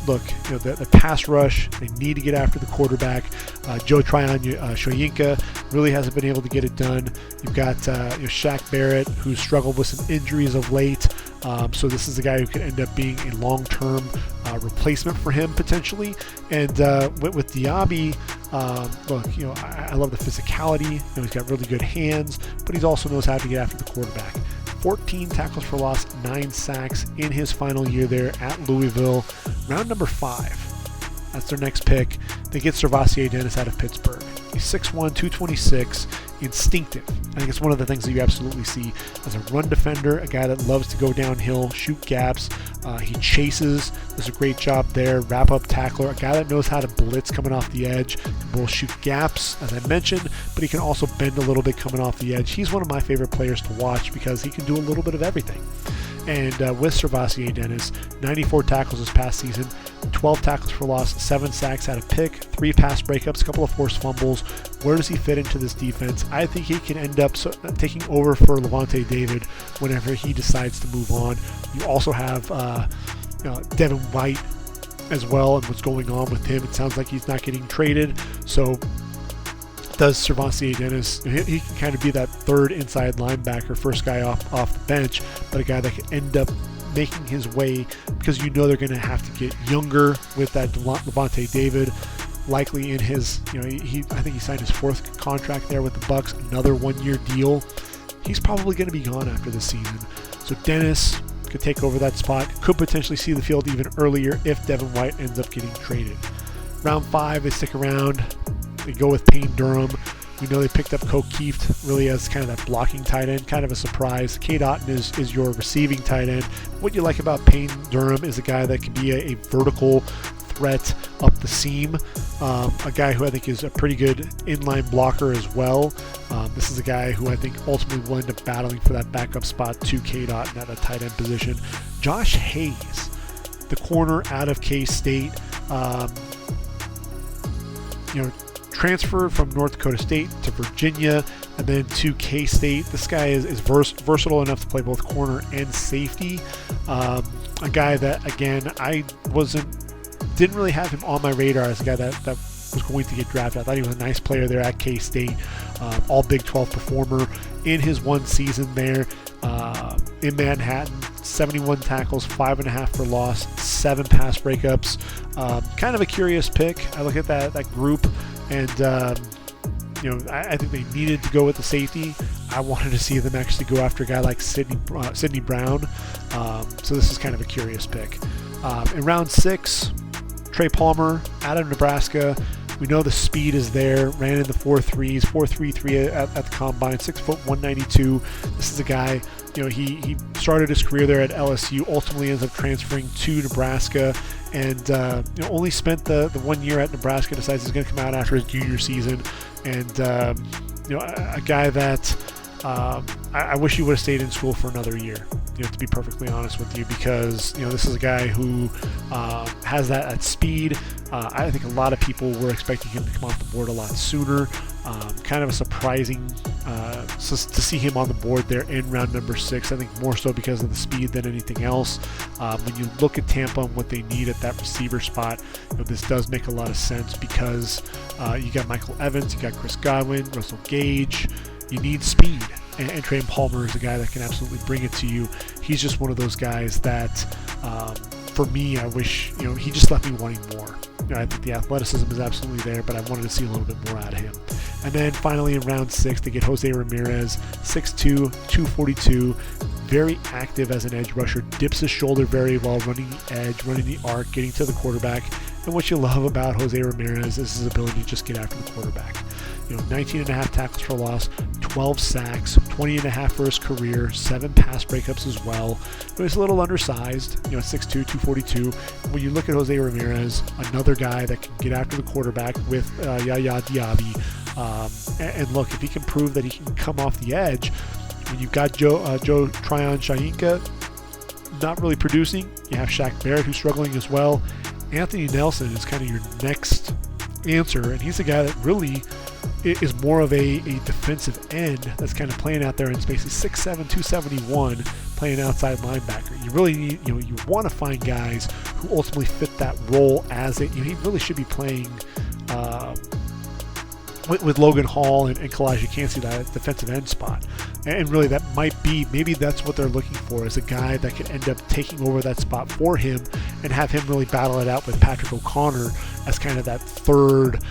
Look, the pass rush, they need to get after the quarterback. Joe Shoyinka really hasn't been able to get it done. You've got Shaq Barrett, who's struggled with some injuries of late. So this is a guy who could end up being a long-term replacement for him potentially. And with Diaby, look, I love the physicality. He's got really good hands, but he also knows how to get after the quarterback. 14 tackles for loss, 9 sacks in his final year there at Louisville. Round number 5. That's their next pick. They get Servassier Dennis out of Pittsburgh. He's 6'1", 226, instinctive. I think it's one of the things that you absolutely see as a run defender, a guy that loves to go downhill, shoot gaps. He chases, does a great job there. Wrap-up tackler, a guy that knows how to blitz coming off the edge. Can both shoot gaps, as I mentioned, but he can also bend a little bit coming off the edge. He's one of my favorite players to watch because he can do a little bit of everything. And with Servassier Dennis, 94 tackles this past season, 12 tackles for loss, 7 sacks out of pick, 3 pass breakups, a couple of forced fumbles. Where does he fit into this defense? I think he can end up taking over for Levante David whenever he decides to move on. You also have Devin White as well, and what's going on with him. It sounds like he's not getting traded. So does Servassier Dennis, he can kind of be that third inside linebacker, first guy off the bench, but a guy that can end up making his way, because they're going to have to get younger with that Levante David, likely in his, I think he signed his 4th contract there with the Bucks, another 1-year deal. He's probably going to be gone after this season. So Dennis could take over that spot, could potentially see the field even earlier if Devin White ends up getting traded. Round 5, they stick around. They go with Payne Durham. We know they picked up O'Keefe really as kind of that blocking tight end, kind of a surprise. Cade Otton is your receiving tight end. What you like about Payne Durham is a guy that can be a vertical threat up the seam, a guy who I think is a pretty good inline blocker as well. This is a guy who I think ultimately will end up battling for that backup spot to Cade Otton at a tight end position. Josh Hayes, the corner out of K-State, transferred from North Dakota State to Virginia and then to K-State. This guy is versatile enough to play both corner and safety. A guy that, again, I didn't really have him on my radar as a guy that was going to get drafted. I thought he was a nice player there at K-State, all Big 12 performer in his one season there in Manhattan. 71 tackles, 5.5 for loss, 7 pass breakups. Kind of a curious pick. I look at that group, and I think they needed to go with the safety. I wanted to see them actually go after a guy like Sidney Brown. So this is kind of a curious pick. In round 6, Trey Palmer out of Nebraska. We know the speed is there. Ran in the 4.3s, 4.33 at the combine, 6 foot 192. This is a guy, he started his career there at LSU, ultimately ends up transferring to Nebraska, and only spent the 1 year at Nebraska. Decides he's going to come out after his junior season, and a guy that I wish he would have stayed in school for another year. To be perfectly honest with you, because this is a guy who has that speed. I think a lot of people were expecting him to come off the board a lot sooner. Kind of a surprising to see him on the board there in round number 6. I think more so because of the speed than anything else. When you look at Tampa and what they need at that receiver spot, this does make a lot of sense, because you got Michael Evans, you got Chris Godwin, Russell Gage. You need speed, and Trey Palmer is a guy that can absolutely bring it to you. He's just one of those guys that, for me, I wish he just left me wanting more. I think the athleticism is absolutely there, but I wanted to see a little bit more out of him. And then finally in round 6, they get Jose Ramirez, 6'2", 242, very active as an edge rusher, dips his shoulder very well, running the edge, running the arc, getting to the quarterback. And what you love about Jose Ramirez is his ability to just get after the quarterback. 19.5 tackles for loss, 12 sacks, 20.5 for his career, 7 pass breakups as well. He's a little undersized, 6'2", 242. When you look at Jose Ramirez, another guy that can get after the quarterback with Yaya Diaby. And look, if he can prove that he can come off the edge, when you've got Joe Tryon-Shoyinka not really producing, you have Shaq Barrett who's struggling as well. Anthony Nelson is kind of your next answer, and he's a guy that really is more of a defensive end that's kind of playing out there in space. He's 6'7", 271, playing outside linebacker. You really need, you want to find guys who ultimately fit that role as it. He really should be playing with Logan Hall and Kalijah Cansey, that defensive end spot. And really that might be, maybe that's what they're looking for, is a guy that could end up taking over that spot for him and have him really battle it out with Patrick O'Connor as kind of that third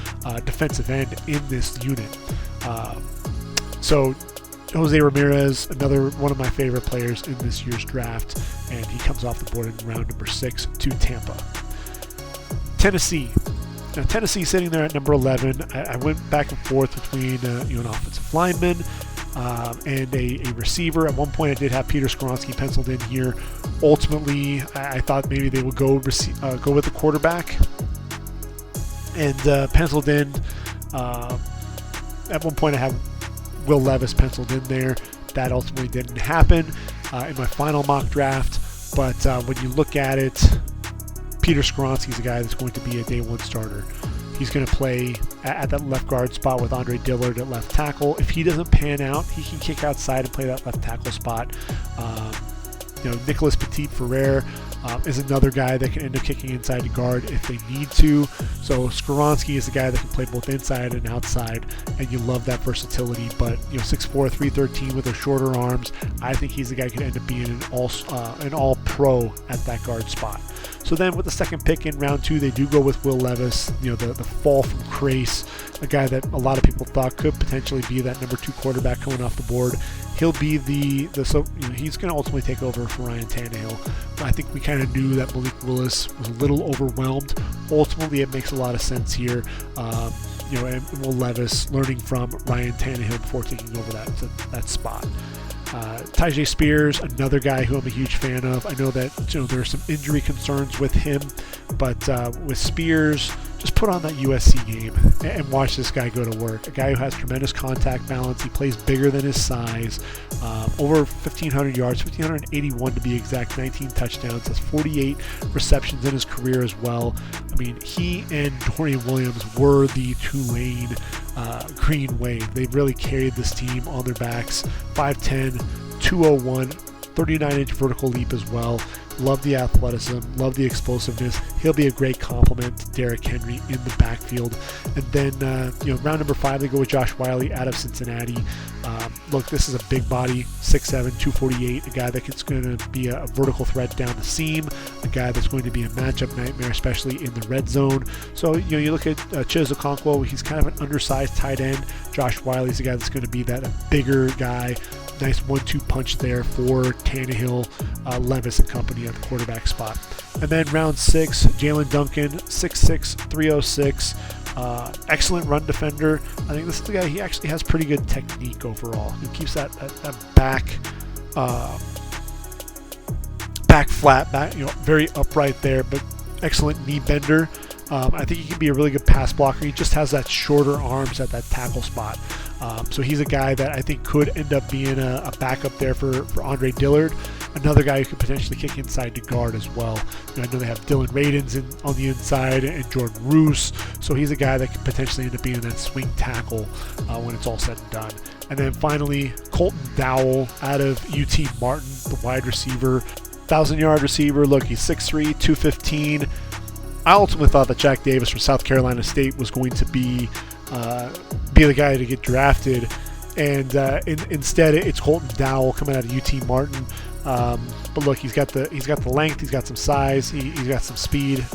defensive end in this unit. So Jose Ramirez, another one of my favorite players in this year's draft, and he comes off the board in round number 6 to Tampa. Tennessee. Now, Tennessee sitting there at number 11. I went back and forth between an offensive lineman and a receiver. At one point, I did have Peter Skoronski penciled in here. Ultimately, I thought maybe they would go with the quarterback, and penciled in. At one point, I have Will Levis penciled in there. That ultimately didn't happen in my final mock draft. But when you look at it, Peter Skoronski is a guy that's going to be a day one starter. He's going to play at that left guard spot with Andre Dillard at left tackle. If he doesn't pan out, he can kick outside and play that left tackle spot. Nicholas Petit-Ferrer is another guy that can end up kicking inside the guard if they need to. So Skoronski is a guy that can play both inside and outside, and you love that versatility. But 6'4", 313 with those shorter arms, I think he's the guy who can end up being an all pro at that guard spot. So then with the second pick in round 2, they do go with Will Levis, the fall from Crace, a guy that a lot of people thought could potentially be that number 2 quarterback coming off the board. He'll be he's going to ultimately take over for Ryan Tannehill. I think we kind of knew that Malik Willis was a little overwhelmed. Ultimately, it makes a lot of sense here. And Will Levis learning from Ryan Tannehill before taking over that spot. Tyjae Spears, another guy who I'm a huge fan of. I know that there are some injury concerns with him, but with Spears, just put on that USC game and watch this guy go to work. A guy who has tremendous contact balance. He plays bigger than his size. Over 1,500 yards, 1,581 to be exact, 19 touchdowns, has 48 receptions in his career as well. I mean, he and Dorian Williams were the Tulane Green Wave. They really carried this team on their backs. 5'10", 201, 39-inch vertical leap as well. Love the athleticism, love the explosiveness. He'll be a great complement to Derrick Henry in the backfield. And then, round number 5, they go with Josh Whyle out of Cincinnati. Look, this is a big body, 6'7", 248, a guy that's going to be a vertical threat down the seam, a guy that's going to be a matchup nightmare, especially in the red zone. So, you look at Chiz Okonkwo, he's kind of an undersized tight end. Josh Whyle is a guy that's going to be that bigger guy. Nice 1-2 punch there for Tannehill, Levis and company at the quarterback spot. And then round 6, Jalen Duncan, 6'6", 306. Excellent run defender. I think this is the guy, he actually has pretty good technique overall. He keeps that back flat, very upright there, but excellent knee bender. I think he can be a really good pass blocker. He just has that shorter arms at that tackle spot. So he's a guy that I think could end up being a backup there for Andre Dillard. Another guy who could potentially kick inside to guard as well. I know they have Dylan Radins on the inside and Jordan Roos. So he's a guy that could potentially end up being that swing tackle when it's all said and done. And then finally, Colton Dowell out of UT Martin, the wide receiver. 1,000-yard receiver. Look, he's 6'3", 215. I ultimately thought that Jack Davis from South Carolina State was going to be the guy to get drafted, and instead it's Colton Dowell coming out of UT Martin. But look, he's got the length, he's got some size, he's got some speed.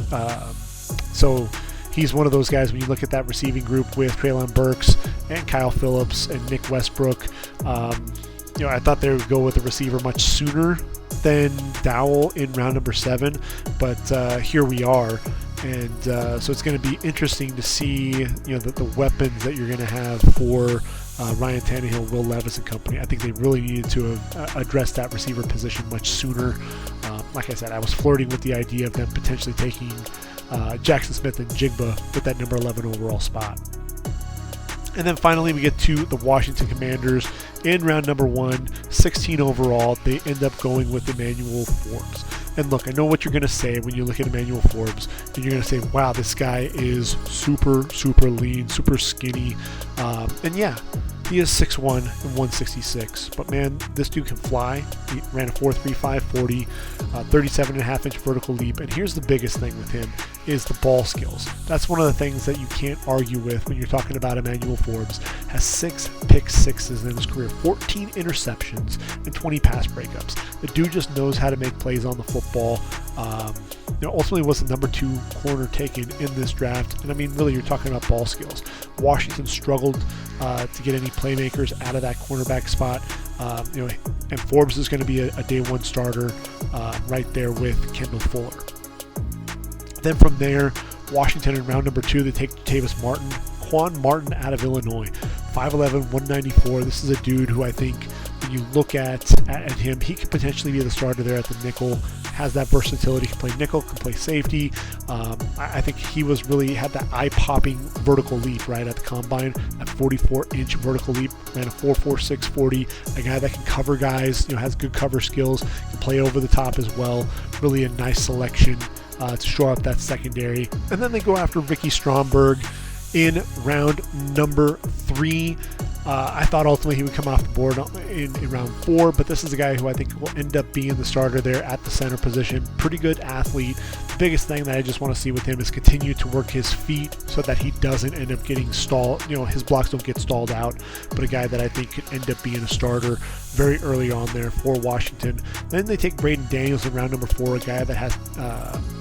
So he's one of those guys when you look at that receiving group with Treylon Burks and Kyle Phillips and Nick Westbrook. I thought they would go with a receiver much sooner than Dowell in round number 7, but here we are. And so it's going to be interesting to see, the weapons that you're going to have for Ryan Tannehill, Will Levis and company. I think they really needed to have addressed that receiver position much sooner. Like I said, I was flirting with the idea of them potentially taking Jackson Smith and Jigba with that number 11 overall spot. And then finally we get to the Washington Commanders in round number 1, 16 overall. They end up going with Emmanuel Forbes. And look, I know what you're going to say when you look at Emmanuel Forbes. And you're going to say, wow, this guy is super, super lean, super skinny. And yeah, he is 6'1" and 166. But man, this dude can fly. He ran a 4.35 40, 37.5-inch vertical leap. And here's the biggest thing with him is the ball skills. That's one of the things that you can't argue with when you're talking about Emmanuel Forbes. Has 6 pick sixes in his career, 14 interceptions, and 20 pass breakups. The dude just knows how to make plays on the football. Ultimately was the number 2 corner taken in this draft. And I mean, really, you're talking about ball skills. Washington struggled to get any playmakers out of that cornerback spot. And Forbes is going to be a day 1 starter right there with Kendall Fuller. Then from there, Washington in round number 2, they take Tavis Martin, Quan Martin out of Illinois, 5'11", 194. This is a dude who I think when you look at him, he could potentially be the starter there at the nickel. Has that versatility, can play nickel, can play safety. I think he was really had that eye-popping vertical leap right at the combine, that 44-inch vertical leap, ran a 4.46 40. A guy that can cover guys, has good cover skills, can play over the top as well. Really a nice selection to shore up that secondary. And then they go after Ricky Stromberg in round number 3. I thought ultimately he would come off the board in round 4, but this is a guy who I think will end up being the starter there at the center position. Pretty good athlete. The biggest thing that I just want to see with him is continue to work his feet so that he doesn't end up getting stalled. His blocks don't get stalled out, but a guy that I think could end up being a starter very early on there for Washington. Then they take Braden Daniels in round number 4, a guy that has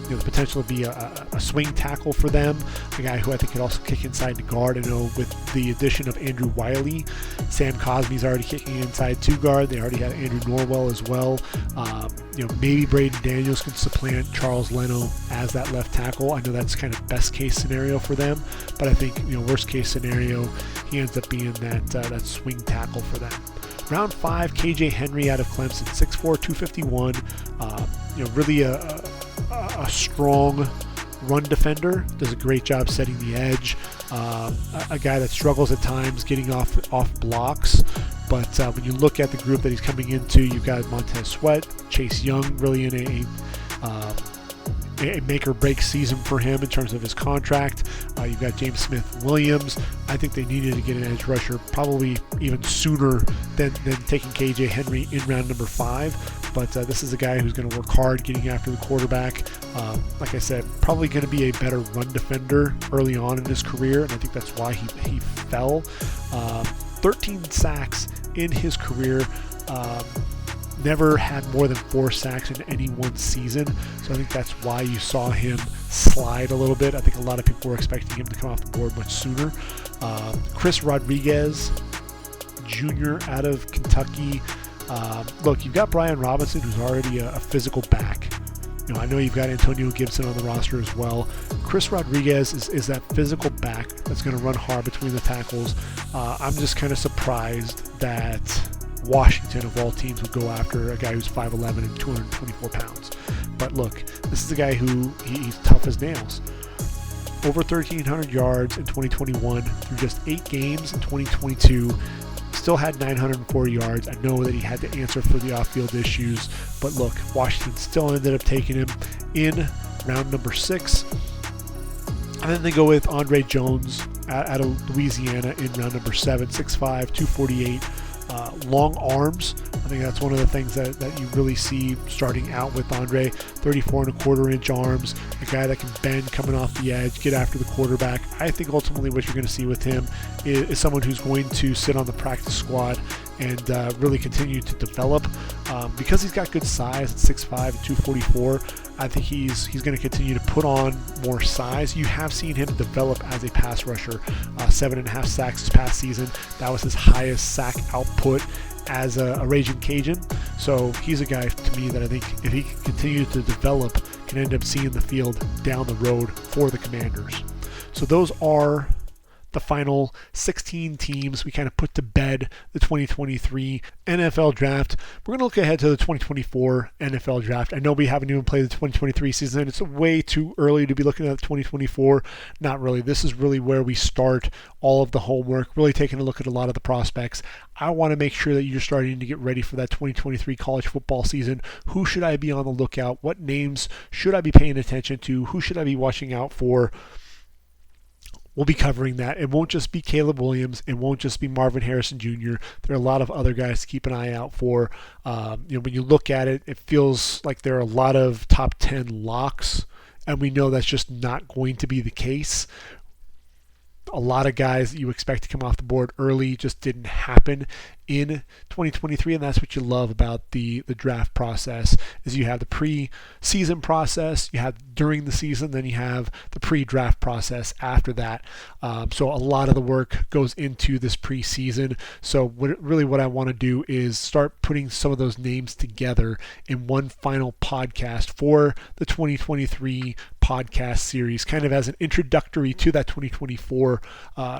the potential to be a swing tackle for them, a guy who I think could also kick inside to guard. I know with the addition of Andrew Wiley, Sam Cosmi's already kicking inside to guard. They already have Andrew Norwell as well. Maybe Braden Daniels can supplant Charles Leno as that left tackle. I know that's kind of best case scenario for them, but I think worst case scenario, he ends up being that swing tackle for them. Round 5, KJ Henry out of Clemson, 6'4", 251. Really a strong run defender. Does a great job setting the edge. A guy that struggles at times getting off blocks. But when you look at the group that he's coming into, you've got Montez Sweat, Chase Young, really in a make-or-break season for him in terms of his contract. You've got James Smith-Williams. I think they needed to get an edge rusher probably even sooner than taking KJ Henry in round number 5. but this is a guy who's going to work hard getting after the quarterback. Like I said, probably going to be a better run defender early on in his career, and I think that's why he fell. 13 sacks in his career. Never had more than 4 sacks in any one season, so I think that's why you saw him slide a little bit. I think a lot of people were expecting him to come off the board much sooner. Chris Rodriguez Jr. out of Kentucky. Look, you've got Brian Robinson, who's already a physical back. I know you've got Antonio Gibson on the roster as well. Chris Rodriguez is that physical back that's going to run hard between the tackles. I'm just kind of surprised that Washington, of all teams, would go after a guy who's 5'11 and 224 pounds. But look, this is a guy who he's tough as nails. Over 1,300 yards in 2021 through just 8 games in 2022. Still had 904 yards. I know that he had to answer for the off-field issues, but look, Washington still ended up taking him in round number 6. And then they go with Andre Jones out of Louisiana in round number 7, 6'5", 248. Long arms. I think that's one of the things that you really see starting out with Andre. 34.25-inch arms, a guy that can bend coming off the edge, get after the quarterback. I think ultimately what you're going to see with him is someone who's going to sit on the practice squad and really continue to develop. Because he's got good size at 6'5" and 244, I think he's going to continue to put on more size. You have seen him develop as a pass rusher. 7.5 sacks this past season. That was his highest sack output as a Raging Cajun. So he's a guy to me that I think if he continues to develop, can end up seeing the field down the road for the Commanders. So those are the final 16 teams. We kind of put to bed the 2023 NFL draft. We're going to look ahead to the 2024 NFL draft. I know we haven't even played the 2023 season. It's way too early to be looking at the 2024. Not really. This is really where we start all of the homework, really taking a look at a lot of the prospects. I want to make sure that you're starting to get ready for that 2023 college football season. Who should I be on the lookout? What names should I be paying attention to? Who should I be watching out for? We'll be covering that. It won't just be Caleb Williams. It won't just be Marvin Harrison Jr. There are a lot of other guys to keep an eye out for. When you look at it, it feels like there are a lot of top 10 locks, and we know that's just not going to be the case. A lot of guys that you expect to come off the board early just didn't happen in 2023, and that's what you love about the draft process is you have the pre-season process, you have during the season, then you have the pre-draft process after that. So a lot of the work goes into this pre-season. So what I want to do is start putting some of those names together in one final podcast for the 2023 podcast series, kind of as an introductory to that 2024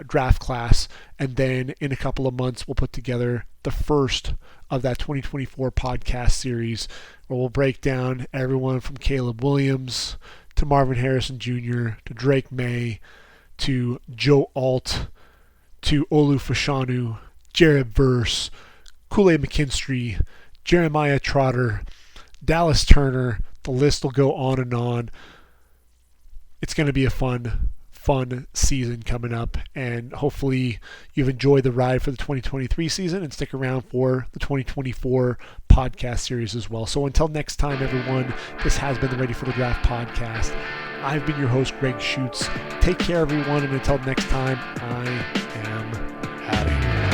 draft class. And then in a couple of months, we'll put together the first of that 2024 podcast series where we'll break down everyone from Caleb Williams to Marvin Harrison Jr. to Drake May to Joe Alt to Olu Fashanu, Jared Verse, Kool-Aid McKinstry, Jeremiah Trotter, Dallas Turner. The list will go on and on. It's going to be a fun season coming up, and hopefully you've enjoyed the ride for the 2023 season and stick around for the 2024 podcast series as well. So until next time, everyone, this has been the Ready for the Draft podcast. I've been your host, Gregg Schutze. Take care, everyone, and until next time, I am out of here.